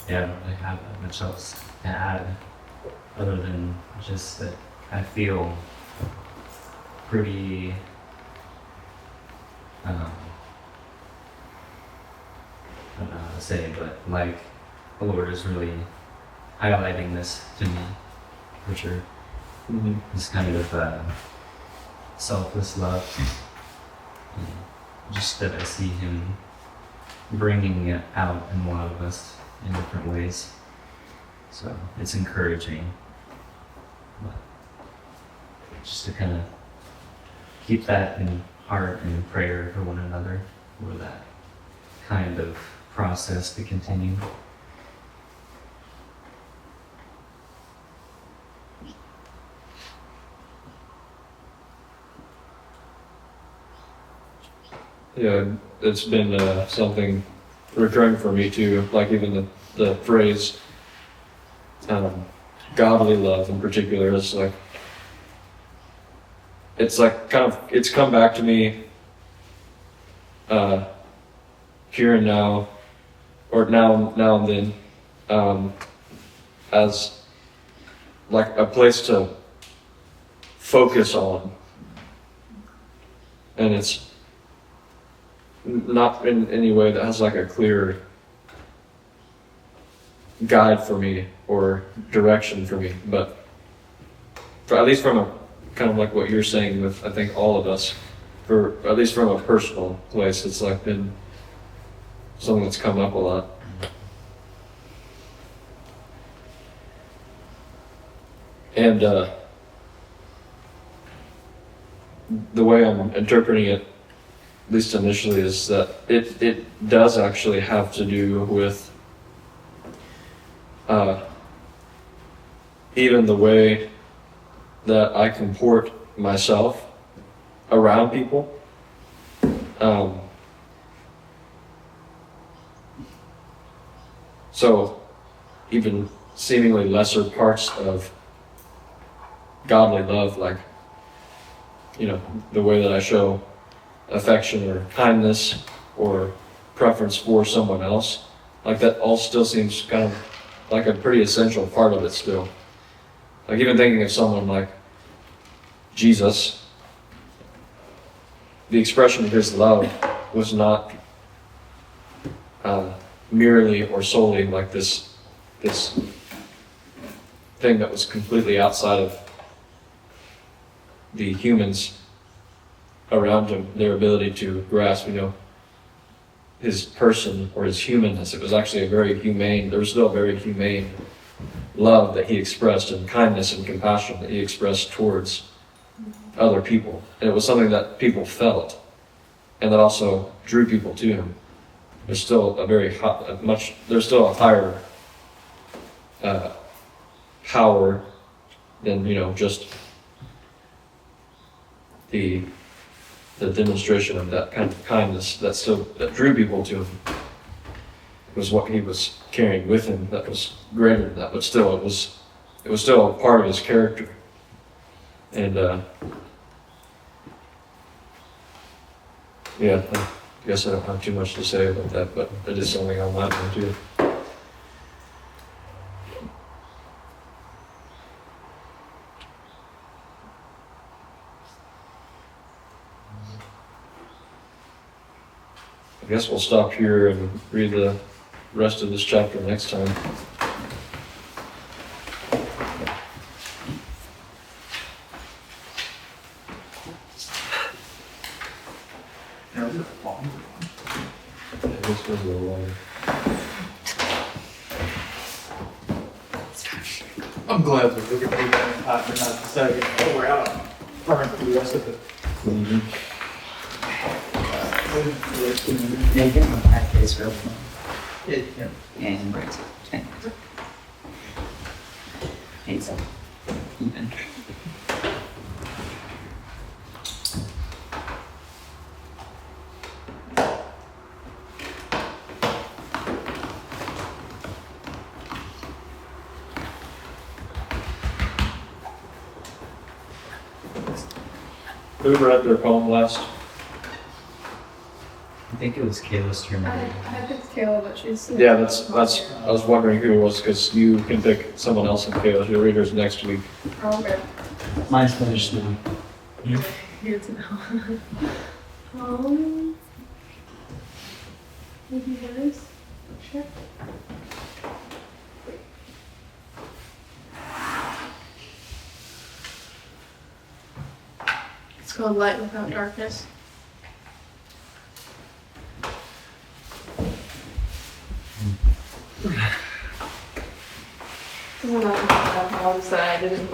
Yeah, I don't really have that much else to add other than just that I feel pretty I don't know how to say, but like the Lord is really highlighting this to me for sure. Mm-hmm. This kind of selfless love. Just that I see Him bringing it out in a lot of us in different ways. So it's encouraging. But just to kind of keep that in heart and prayer for one another, for that kind of process to continue. Yeah, it's been something recurring for me too, like even the phrase godly love in particular is like, it's like kind of, it's come back to me here and now, or now and then, as like a place to focus on. And it's not in any way that has like a clear guide for me or direction for me, but at least from a kind of like what you're saying with, I think, all of us, for at least from a personal place, it's like been something that's come up a lot. And the way I'm interpreting it, at least initially, is that it does actually have to do with even the way that I comport myself around people. So even seemingly lesser parts of godly love, like, the way that I show affection or kindness or preference for someone else, like that all still seems kind of like a pretty essential part of it still. Like even thinking of someone like Jesus, the expression of his love was not merely or solely like this thing that was completely outside of the humans around him, their ability to grasp, his person or his humanness. It was actually there was still a very humane love that he expressed, and kindness and compassion that he expressed towards other people. And it was something that people felt, and that also drew people to him. There's still there's still a higher power than, just the demonstration of that kind of kindness that drew people to him. It was what he was carrying with him that was greater than that, but still it was still a part of his character. And yeah, I guess I don't have too much to say about that, but it is something on my mind too. I guess we'll stop here and read the rest of this chapter next time. This was a little longer. I'm glad that everybody got in hot and not decided, we're out on burn for the rest of it. Yeah, give him a back case real quick. Yeah. And right. It's up. Even. Who read their poem last? I think it was Kayla's turn. I picked Kayla, but she's. Yeah, that's. I was wondering who it was, because you can pick someone else in Kayla. Your readers next week. Oh, okay. Mine's finished now. Good to know. Maybe yours? Sure. It's called Light Without Darkness. This is another poems that I didn't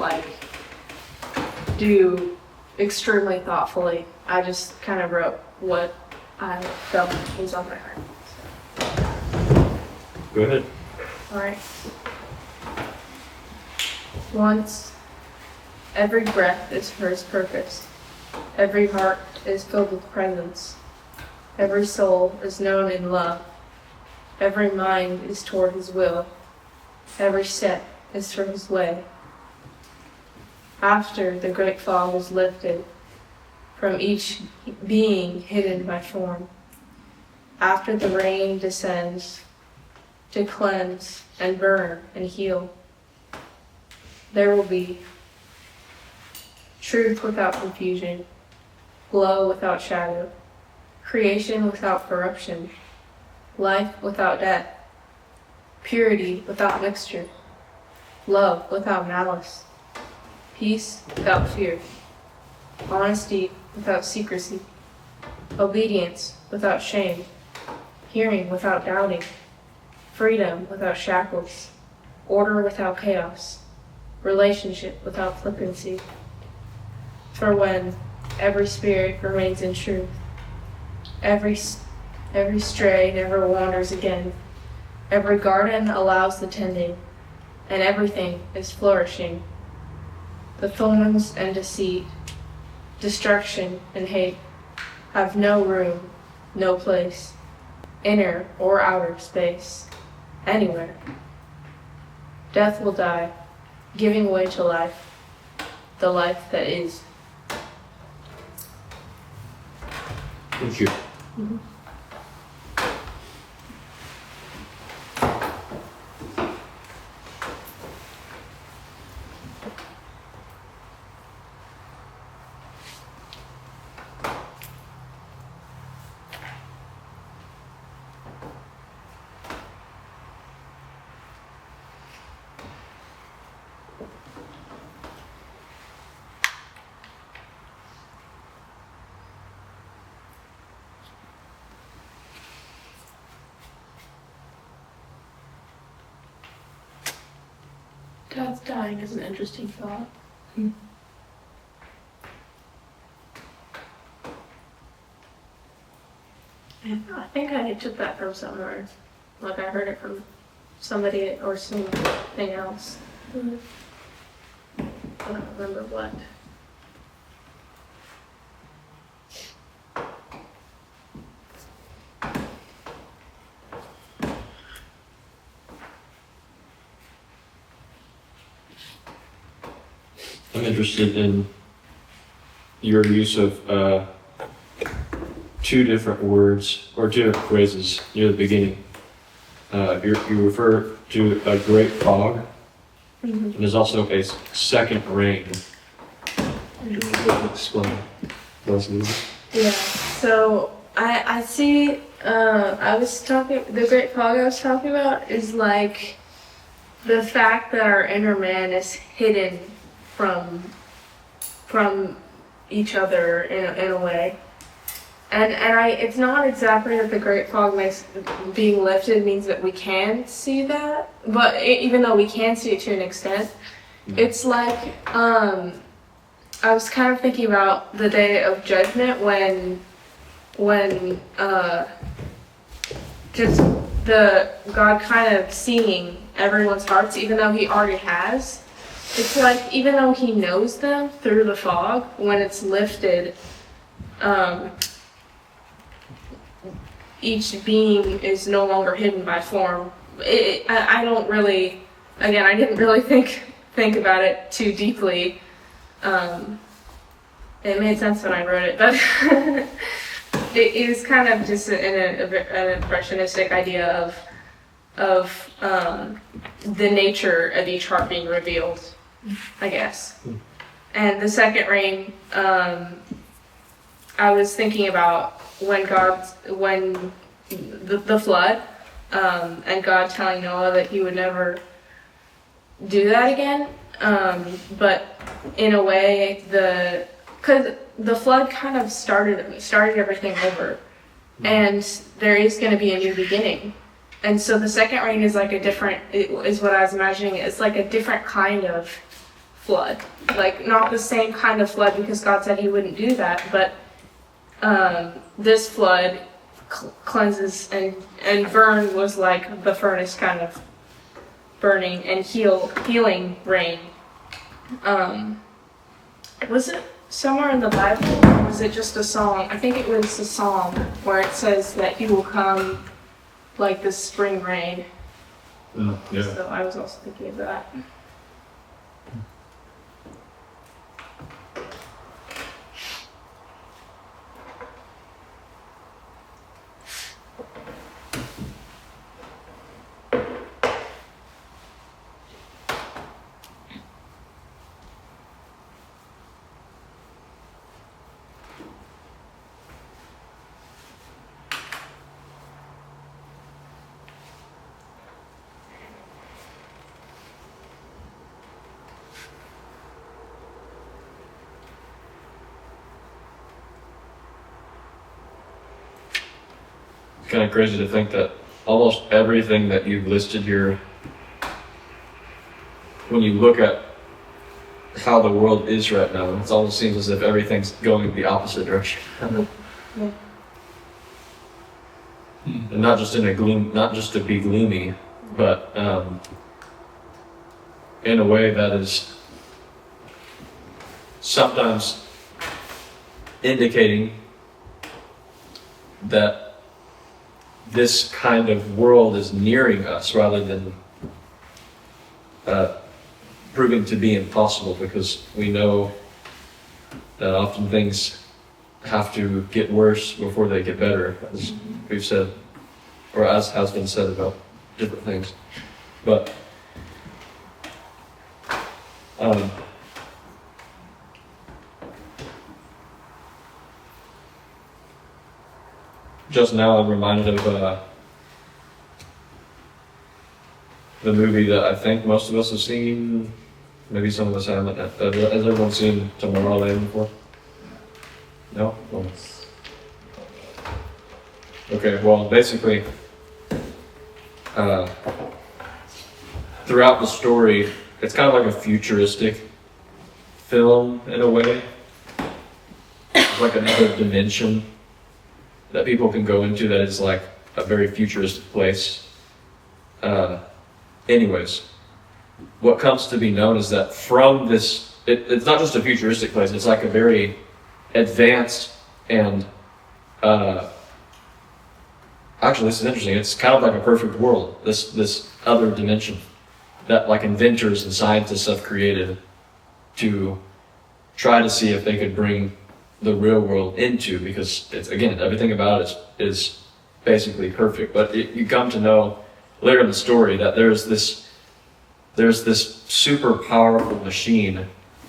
do extremely thoughtfully. I just kind of wrote what I felt was on my heart. Go ahead. Alright. Once, every breath is for his purpose. Every heart is filled with presence. Every soul is known in love. Every mind is toward his will. Every step is for his way. After the great fog is lifted from each being hidden by form, after the rain descends to cleanse and burn and heal, there will be truth without confusion, glow without shadow, creation without corruption, life without death, purity without mixture, love without malice, peace without fear, honesty without secrecy, obedience without shame, hearing without doubting, freedom without shackles, order without chaos, relationship without flippancy. For when every spirit remains in truth, every stray never wanders again, every garden allows the tending, and everything is flourishing. the thorns and deceit, destruction and hate have no room, no place, inner or outer space, anywhere. Death will die, giving way to life, the life that is. Thank you. Death dying is an interesting thought. I think I took that from somewhere. Like I heard it from somebody or something else. I don't remember what. I'm interested in your use of two different words or two different phrases near the beginning. You refer to a great fog, and there's also a second rain. Explain those words. Yeah, so I see, the great fog I was talking about is like the fact that our inner man is hidden from each other in a way. And it's not exactly that the great fog being lifted means that we can see that, but even though we can see it to an extent, it's like, I was kind of thinking about the day of judgment when just the God kind of seeing everyone's hearts, even though he already has. It's like, even though he knows them through the fog, when it's lifted, each being is no longer hidden by form. I don't really, again, I didn't really think about it too deeply. It made sense when I wrote it, but it is kind of just an impressionistic idea of the nature of each heart being revealed, I guess. And the second rain, I was thinking about when the flood, and God telling Noah that he would never do that again. But in a way, because the flood kind of started everything over, and there is going to be a new beginning. And so the second rain is like is what I was imagining. It's like a different kind of flood, like not the same kind of flood because God said he wouldn't do that, but this flood cleanses and burn was like the furnace kind of burning and healing rain. Was it somewhere in the Bible or was it just a song? I think it was a psalm where it says that he will come like the spring rain. Yeah. So I was also thinking of that. Kind of crazy to think that almost everything that you've listed here, when you look at how the world is right now, it almost seems as if everything's going the opposite direction. Yeah. And not just not just to be gloomy, but in a way that is sometimes indicating that this kind of world is nearing us rather than proving to be impossible, because we know that often things have to get worse before they get better, as we've said, or as has been said about different things. But just now I'm reminded of the movie that I think most of us have seen. Maybe some of us haven't. Has everyone seen Tomorrowland before? No? Oh. Okay, well, basically, throughout the story, it's kind of like a futuristic film in a way. It's like another dimension that people can go into that is like a very futuristic place. Anyways, what comes to be known is that from this, it's not just a futuristic place, it's like a very advanced and, actually this is interesting, it's kind of like a perfect world, this other dimension that like inventors and scientists have created to try to see if they could bring the real world into, because it's, again, everything about it is basically perfect. But you come to know later in the story that there's this super powerful machine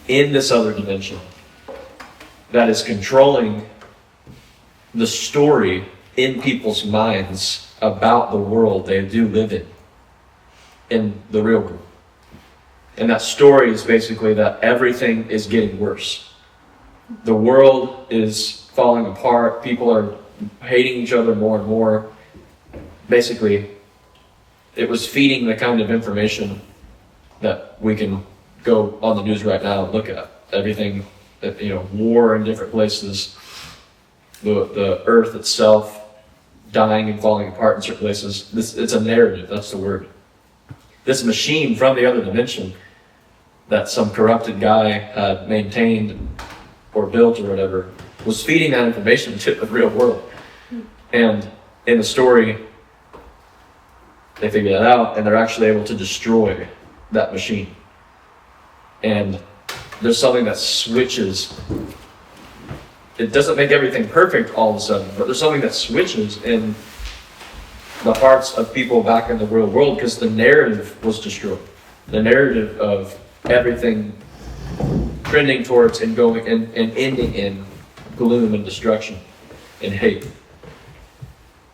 in this other dimension that is controlling the story in people's minds about the world they do live in the real world. And that story is basically that everything is getting worse. The world is falling apart. People are hating each other more and more. Basically, it was feeding the kind of information that we can go on the news right now and look at. Everything, war in different places, the earth itself dying and falling apart in certain places. It's a narrative, that's the word. This machine from the other dimension that some corrupted guy had maintained or built or whatever was feeding that information to the real world. And in the story, they figure that out and they're actually able to destroy that machine. And there's something that switches. It doesn't make everything perfect all of a sudden, but there's something that switches in the hearts of people back in the real world because the narrative was destroyed. The narrative of everything trending towards and going and ending in gloom and destruction and hate.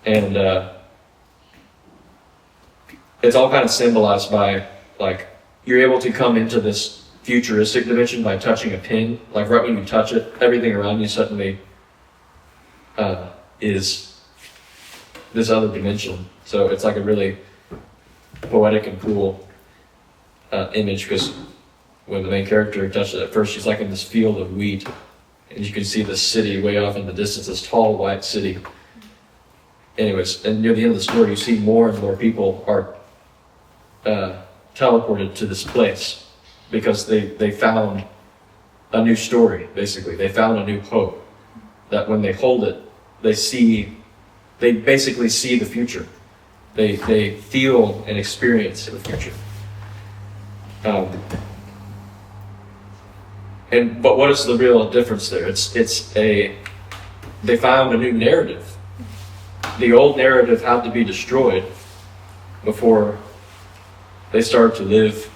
And it's all kind of symbolized by, like, you're able to come into this futuristic dimension by touching a pin. Like right when you touch it, everything around you suddenly is this other dimension. So it's like a really poetic and cool image, because when the main character touches it at first, she's like in this field of wheat, and you can see the city way off in the distance, this tall white city. Anyways, and near the end of the story, you see more and more people are teleported to this place because they found a new story, basically. They found a new hope that when they hold it, they basically see the future. They feel and experience the future. But what is the real difference there? They found a new narrative. The old narrative had to be destroyed before they started to live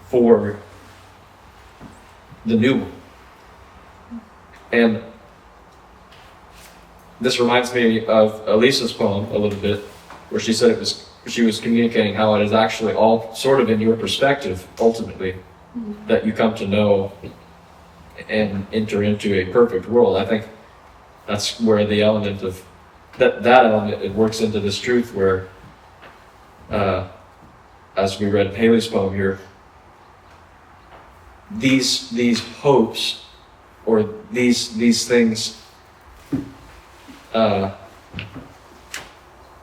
for the new one. And this reminds me of Elisa's poem a little bit, where she said she was communicating how it is actually all sort of in your perspective, ultimately, that you come to know and enter into a perfect world. I think that's where the element of that element, it works into this truth where, as we read Haley's poem here, these hopes or these things that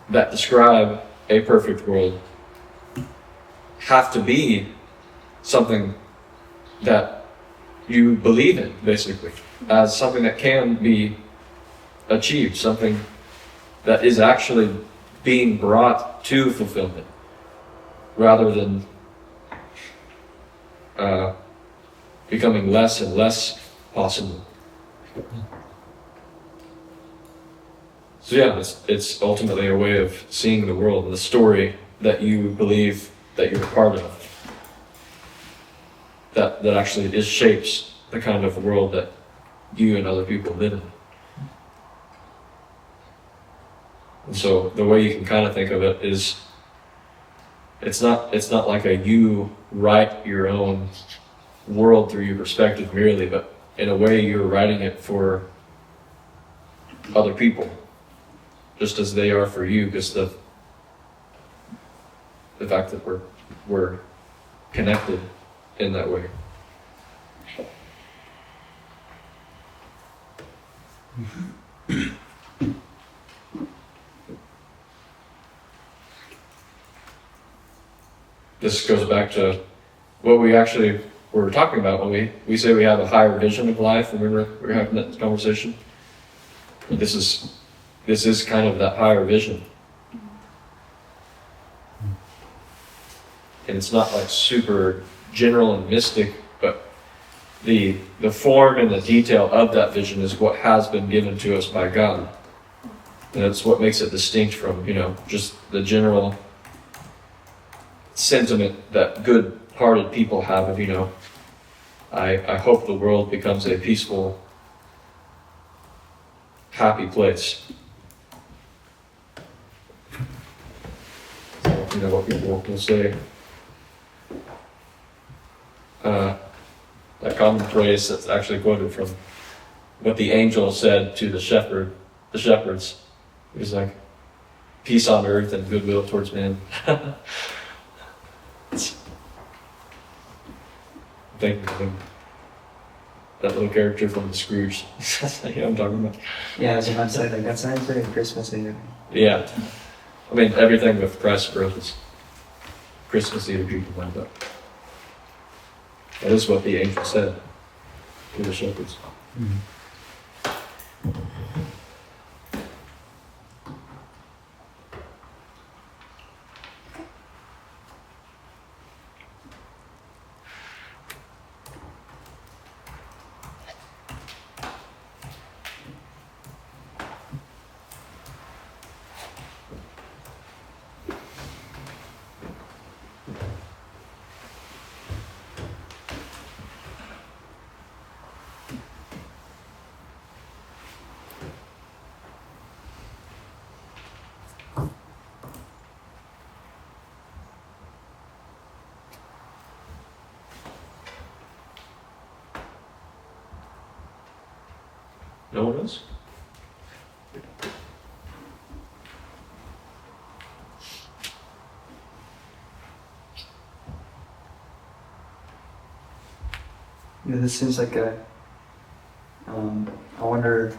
describe a perfect world have to be something that you believe in, basically, as something that can be achieved, something that is actually being brought to fulfillment, rather than becoming less and less possible. So yeah, it's ultimately a way of seeing the world and the story that you believe that you're a part of. That actually shapes the kind of world that you and other people live in. And so the way you can kind of think of it is, it's not like you write your own world through your perspective merely, but in a way you're writing it for other people, just as they are for you, because the fact that we're connected in that way. This goes back to what we actually were talking about when we say we have a higher vision of life. Remember we were having that conversation? This is kind of that higher vision. And it's not like super general and mystic, but the form and the detail of that vision is what has been given to us by God. And that's what makes it distinct from, just the general sentiment that good-hearted people have of, I hope the world becomes a peaceful, happy place. So, what people will say. That common phrase that's actually quoted from what the angel said to the shepherds. It was like, peace on earth and goodwill towards men. Thank you. That little character from the Scrooge. You know what I'm talking about? Yeah, I was about to say, like, that sounds very Christmassy. Yeah. I mean, everything with Christ's birth is Christmassy to people like that. That is what the angel said to the shepherds. Mm-hmm. No one else? Yeah, this seems like I wonder,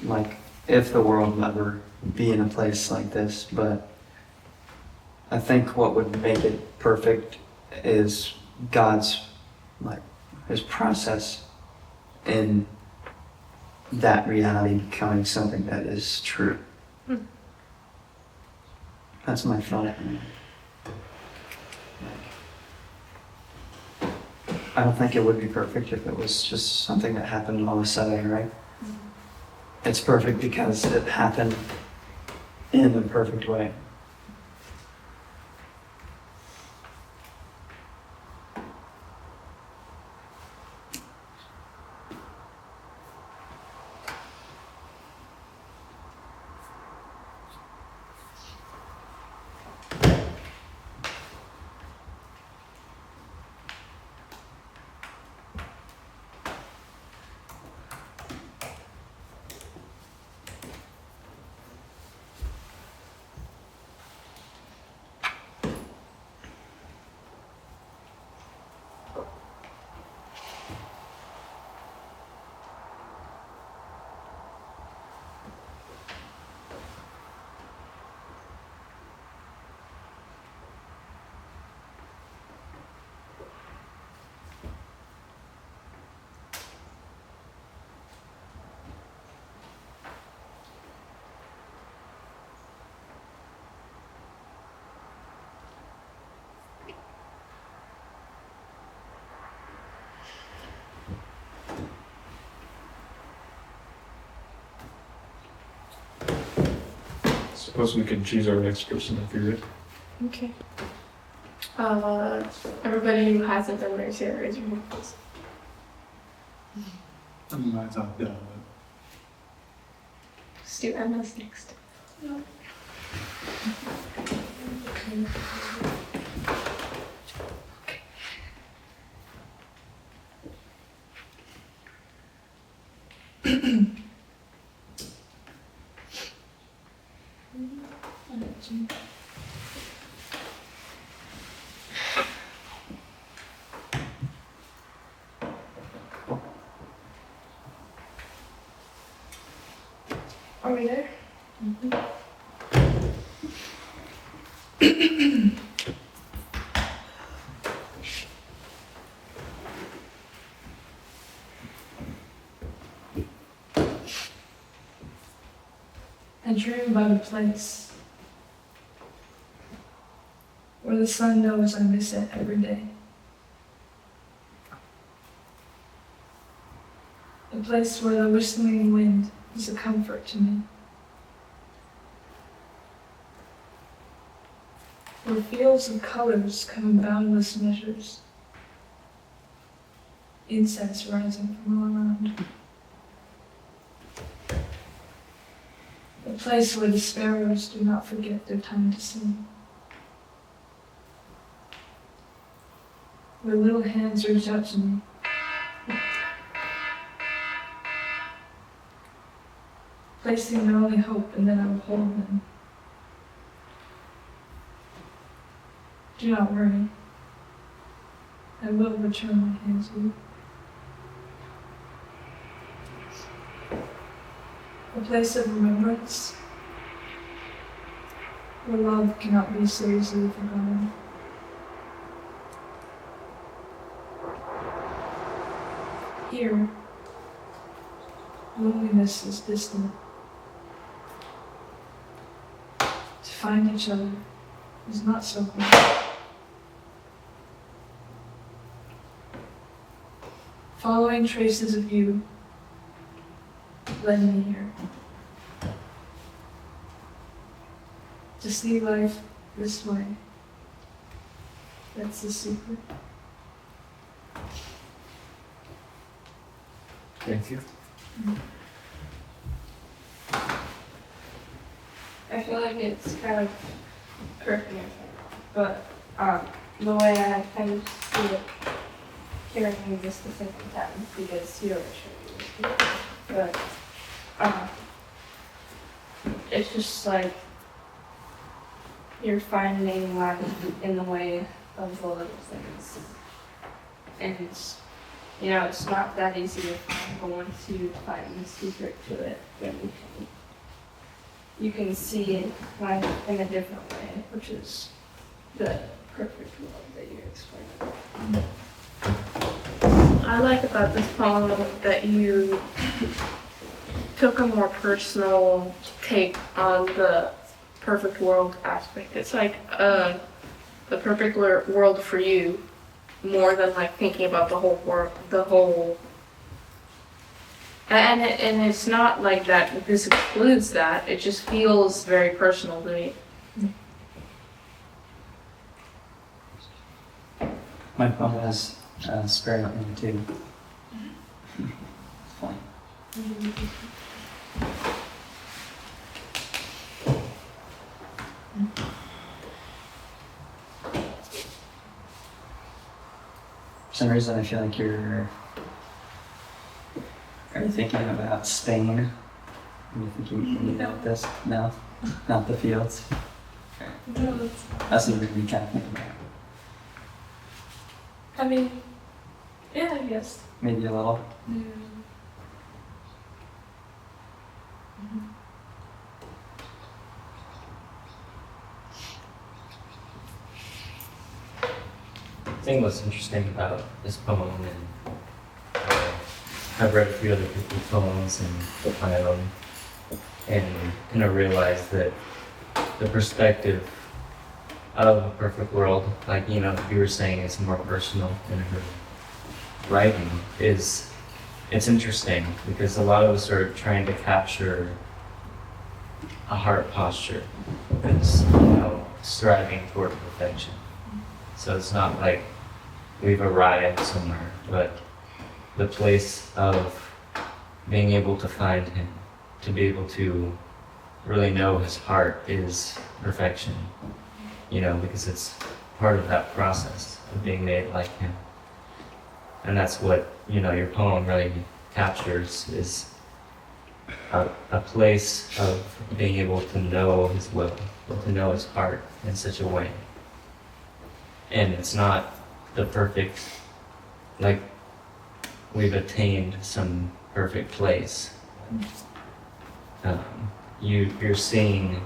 like, if the world will ever be in a place like this, but I think what would make it perfect is God's, like, his process in that reality becoming something that is true. That's my thought. I don't think it would be perfect if it was just something that happened all of a sudden, right? It's perfect because it happened in a perfect way. suppose we can choose our next person if you're ready. Okay. Everybody who hasn't done theirs yet, raise your hand, please. Mine's not done. Let's do Emma's next. Are we there? I dream about a place where the sun knows I miss it every day. A place where the whistling wind is a comfort to me. Where fields of colors come in boundless measures. Incense rising from all around. A place where the sparrows do not forget their time to sing. Where little hands reach out to me. Placing their only hope, and then I will hold them. Do not worry. I will return my hands to you. A place of remembrance, where love cannot be so easily forgotten. Here, loneliness is distant. To find each other is not so hard. Following traces of you led me here. To see life this way. That's the secret. Thank you. I feel like it's kind of perfect, but the way I kind of see it carrying just the same time because you already showed me this, but it's just like you're finding life in the way of the little things, and it's, you know, it's not that easy to find, but once you find the secret to it, then you can see life in a different way, which is the perfect world that you explained. I like about this poem that you took a more personal take on the perfect world aspect. It's like the perfect world for you, more than like thinking about the whole world, and it's not like that. This excludes that. It just feels very personal to me. My phone has spirit on me too. It's funny. For some reason, I feel like are you thinking about Spain? Are you thinking about this? No? Not the fields? Okay. That's what we kind of think about. I mean, yeah, I guess. Maybe a little. Yeah. I think what's interesting about this poem, and I've read a few other people's poems and my own, and kind of realized that the perspective of a perfect world, like, you know, you were saying, is more personal in her writing. It's interesting because a lot of us are trying to capture a heart posture that's, you know, striving toward perfection. So it's not like we've arrived somewhere, but the place of being able to find him, to be able to really know his heart is perfection, you know, because it's part of that process of being made like him. And that's what, you know, your poem really captures, is a place of being able to know his will, to know his heart in such a way. And it's not the perfect, like we've attained some perfect place. You're seeing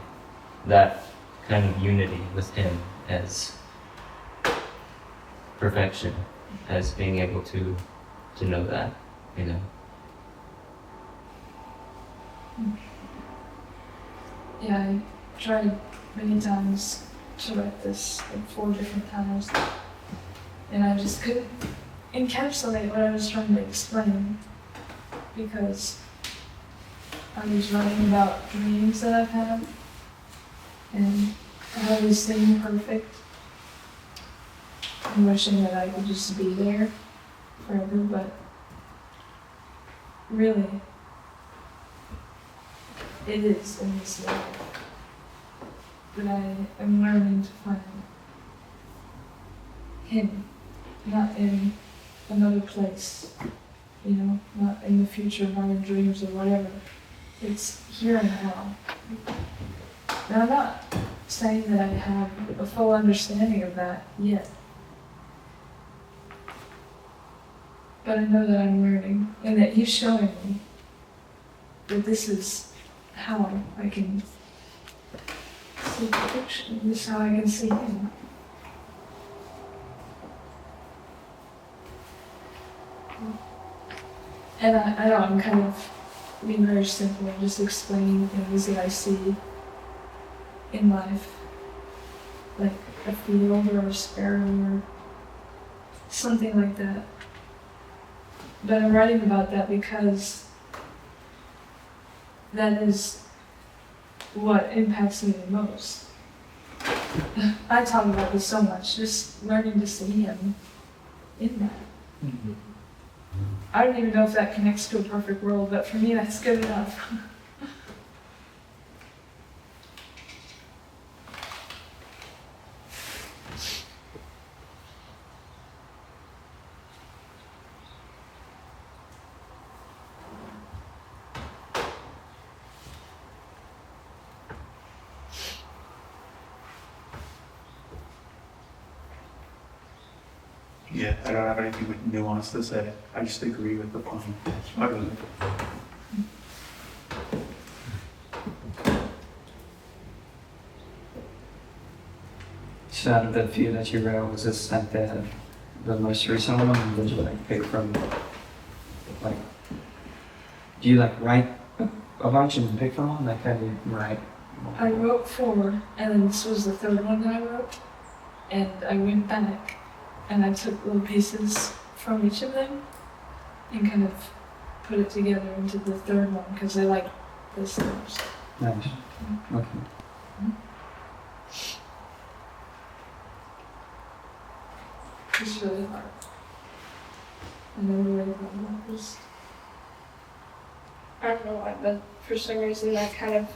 that kind of unity with him as perfection, as being able to know that, you know. Yeah, I tried many times to write this, like 4 different times, and I just couldn't encapsulate what I was trying to explain, because I was writing about dreams that I've had, and how they seem perfect, and wishing that I could just be there forever, but really, it is in this life that I am learning to find him, not in another place, you know, not in the future, not in dreams or whatever. It's here and now. And I'm not saying that I have a full understanding of that yet. But I know that I'm learning, and that he's showing me that this is how I can see perfection. This is how I can see him. And I know I'm kind of being very simple and just explaining things that I see in life, like a field or a sparrow or something like that. But I'm writing about that because that is what impacts me the most. I talk about this so much, just learning to see him in that. I don't even know if that connects to a perfect world, but for me that's good enough. Yeah, I don't have anything with nuance to say. I just agree with the poem. Okay. So out of the few that you wrote, was this like the most recent one, or did you like pick from, like, do you like write a bunch and pick from one? Like how do you write? I wrote 4, and then this was the 3rd one that I wrote, and I went back and I took little pieces from each of them and kind of put it together into the 3rd one because I like this the most. Nice. Okay. It's really hard. I never really thought about this. I don't know why, but for some reason that kind of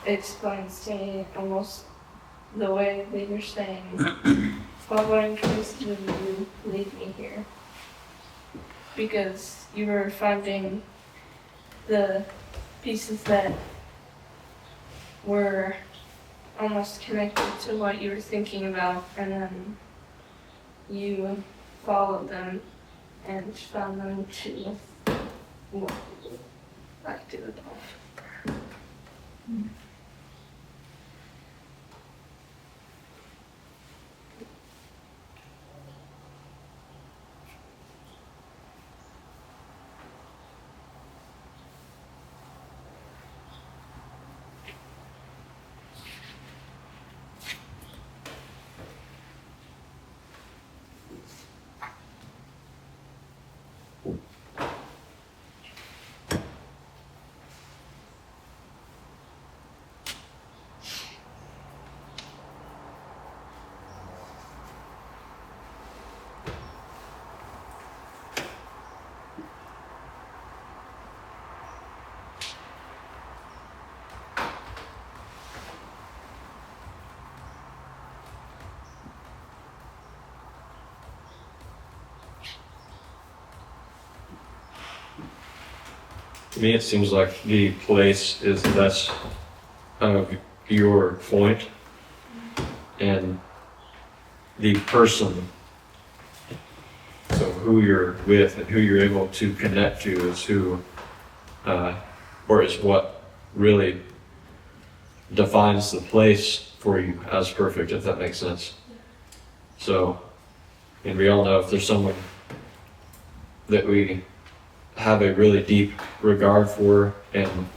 explains to me almost the way that you're saying, well, what I'm curious to do lead me here. Because you were finding the pieces that were almost connected to what you were thinking about, and then you followed them and found them to what you would like to do. To me, it seems like the place is less of your point, and the person, so who you're with and who you're able to connect to is who, or is what really defines the place for you as perfect, if that makes sense. So, and we all know if there's someone that we have a really deep regard for and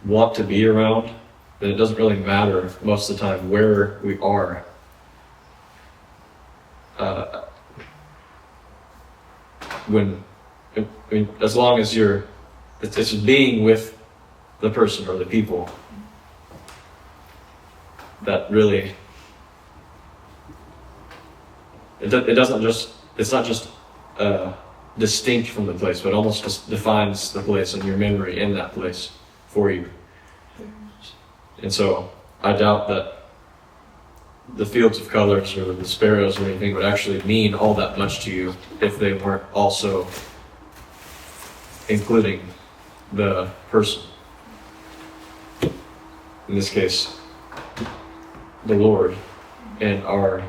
want to be around, then it doesn't really matter most of the time where we are. As long as it's being with the person or the people that really, it's not just distinct from the place, but almost just defines the place and your memory in that place for you. And so I doubt that the fields of colors or the sparrows or anything would actually mean all that much to you if they weren't also including the person. In this case, the Lord, and our,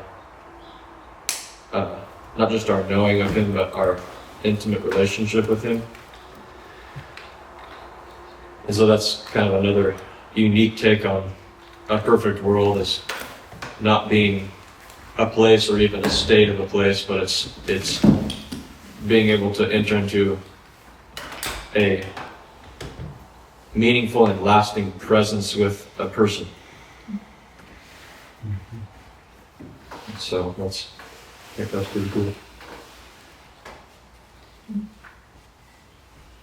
not just our knowing of Him, but our intimate relationship with Him. And so that's kind of another unique take on a perfect world, is not being a place or even a state of a place, but it's being able to enter into a meaningful and lasting presence with a person. So I think that's pretty cool.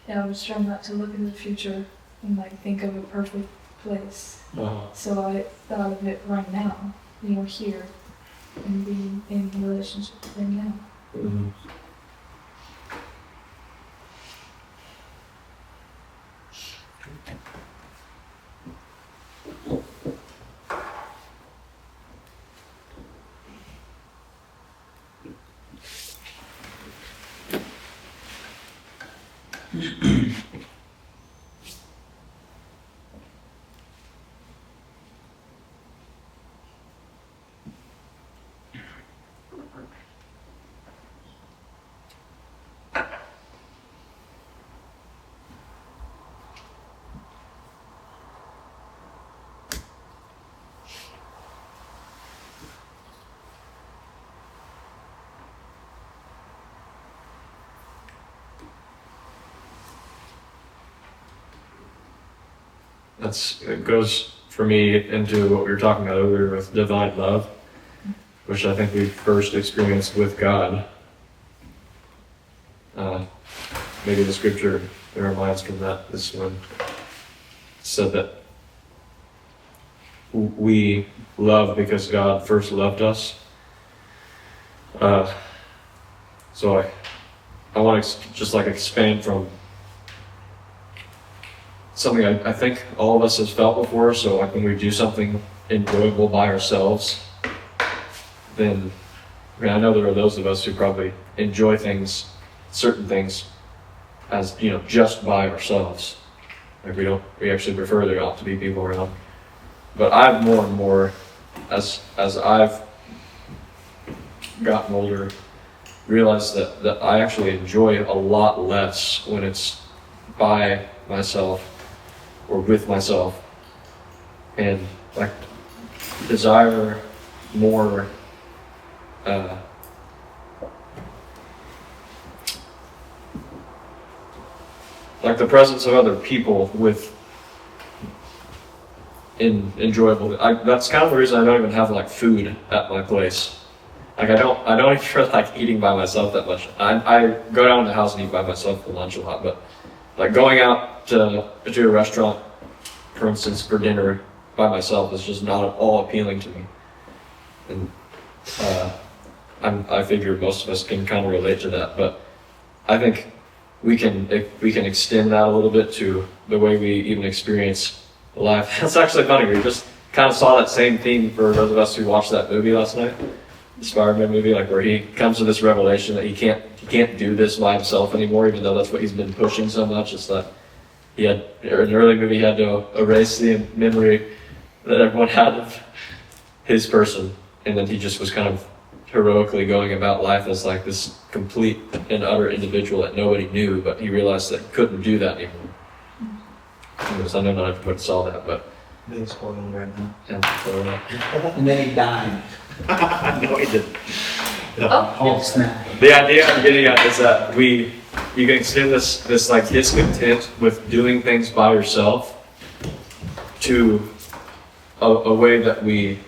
Yeah, I was trying not to look in the future and like think of a perfect place. So I thought of it right now, here, and being in a relationship with Him now. Mm-hmm. It goes for me into what we were talking about earlier with divine love, which I think we first experienced with God. Maybe the scripture in our minds from that this one said that we love because God first loved us. So I want to just expand from something I think all of us has felt before. So when we do something enjoyable by ourselves, then I know there are those of us who probably enjoy certain things as just by ourselves. We actually prefer there ought to be people around. But I've more and more, as I've gotten older, realized that I actually enjoy a lot less when it's by myself or with myself, and desire more the presence of other people with enjoyable. That's kind of the reason I don't even have food at my place. I don't even feel eating by myself that much. I go down to the house and eat by myself for lunch a lot, but going out to a restaurant, for instance, for dinner by myself is just not at all appealing to me. And I figure most of us can kind of relate to that, but I think we can extend that a little bit to the way we even experience life. That's actually funny. We just kind of saw that same theme for those of us who watched that movie last night, the Spider-Man movie, where he comes to this revelation that he can't do this by himself anymore, even though that's what he's been pushing so much. It's that he had, or in the early movie, he had to erase the memory that everyone had of his person, and then he just was kind of heroically going about life as like this complete and utter individual that nobody knew, but he realized that he couldn't do that anymore. Because I know not everybody saw that, but Being spoiled right now. yeah, so, And then he died. no, he didn't. Oh, snap. The idea I'm getting at is that you can extend this like discontent with doing things by yourself to a way that we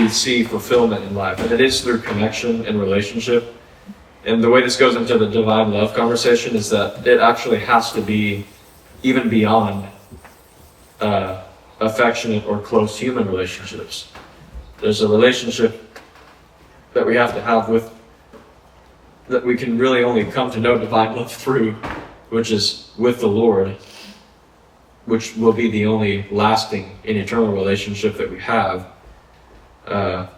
see fulfillment in life, and it is through connection and relationship. And the way this goes into the divine love conversation is that it actually has to be even beyond affectionate or close human relationships. There's a relationship that we have to have that we can really only come to know divine love through, which is with the Lord, which will be the only lasting and eternal relationship that we have, that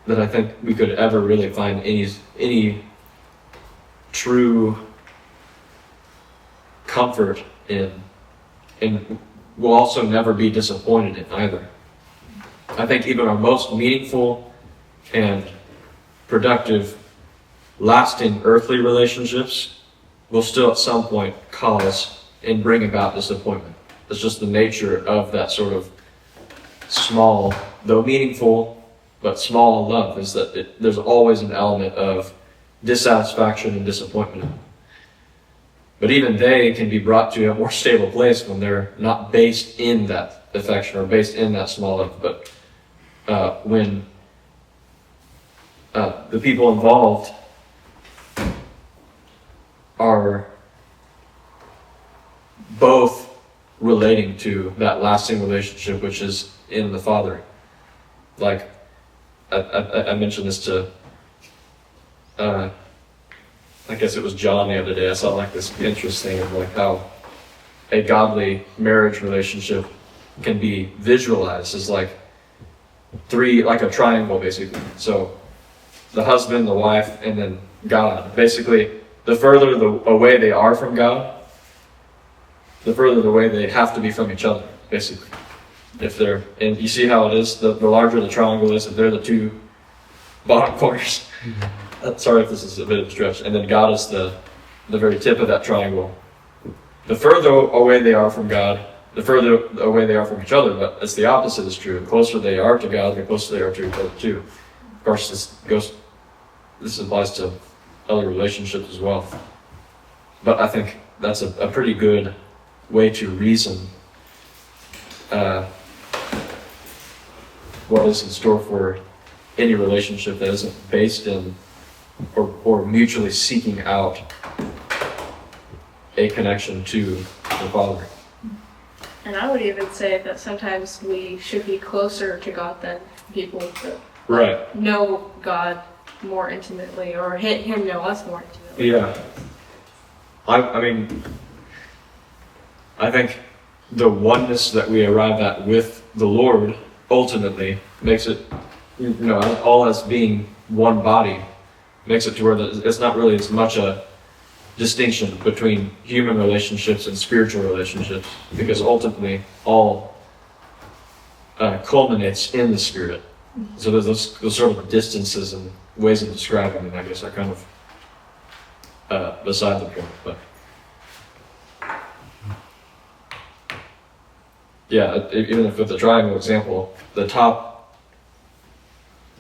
I think we could ever really find any true comfort in, and will also never be disappointed in either. I think even our most meaningful and productive, lasting earthly relationships will still at some point cause and bring about disappointment. It's just the nature of that sort of small, though meaningful, but small love, is that there's always an element of dissatisfaction and disappointment. But even they can be brought to a more stable place when they're not based in that affection or based in that small love, but when the people involved are both relating to that lasting relationship, which is in the Father. Like, I mentioned this to, I guess it was John the other day. I saw like this interesting of like how a godly marriage relationship can be visualized as like like a triangle basically. So the husband, the wife, and then God. Basically, the further away they are from God, the further away they have to be from each other, basically. And you see how it is, the larger the triangle is, if they're the two bottom corners. Sorry if this is a bit of a stretch. And then God is the very tip of that triangle. The further away they are from God, the further away they are from each other, but it's the opposite is true. The closer they are to God, the closer they are to each other too. Of course, this applies to other relationships as well. But I think that's a pretty good way to reason what is in store for any relationship that isn't based in or mutually seeking out a connection to the Father. And I would even say that sometimes we should be closer to God than people that Right. know God more intimately, or Him know us more intimately. Yeah. I mean, I think the oneness that we arrive at with the Lord ultimately makes it, all as being one body, makes it to where it's not really as much a distinction between human relationships and spiritual relationships, because ultimately all culminates in the Spirit. So there's those sort of distances and ways of describing them, I guess, are kind of beside the point. But yeah, even if with the triangle example, the top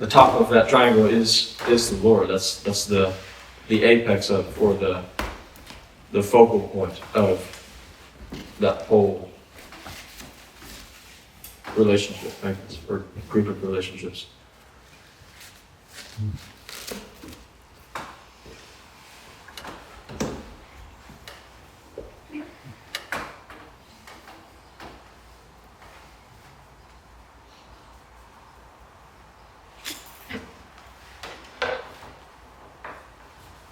of that triangle is the Lord. That's the apex of, or the focal point of that whole relationship, I guess, or group of relationships.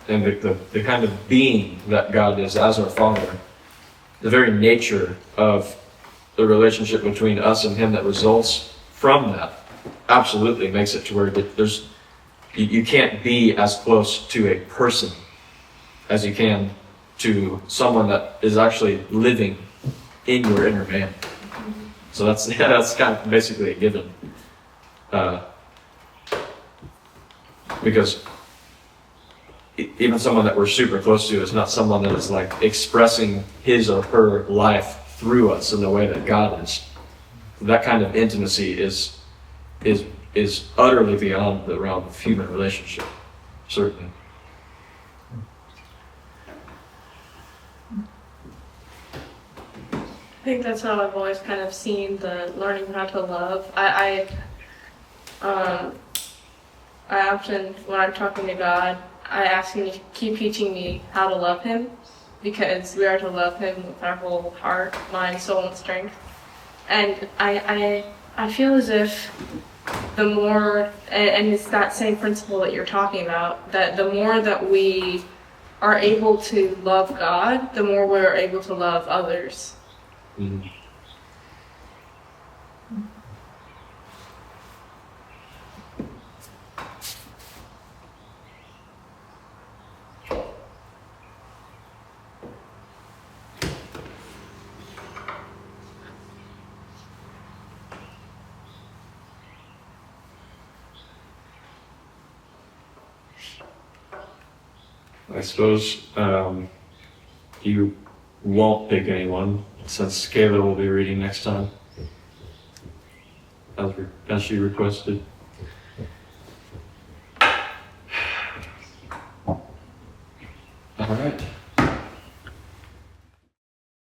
And the kind of being that God is as our Father, the very nature of the relationship between us and Him that results from that absolutely makes it to where you can't be as close to a person as you can to someone that is actually living in your inner man. So that's that's kind of basically a given. Because even someone that we're super close to is not someone that is like expressing his or her life through us in the way that God is. That kind of intimacy is utterly beyond the realm of human relationship, certainly. I think that's how I've always kind of seen the learning how to love. I often, when I'm talking to God, I ask Him to keep teaching me how to love Him, because we are to love Him with our whole heart, mind, soul, and strength. And I feel as if the more, and it's that same principle that you're talking about, that the more that we are able to love God, the more we're able to love others. Mm. I suppose you won't pick anyone, since Kayla will be reading next time, as she requested. All right.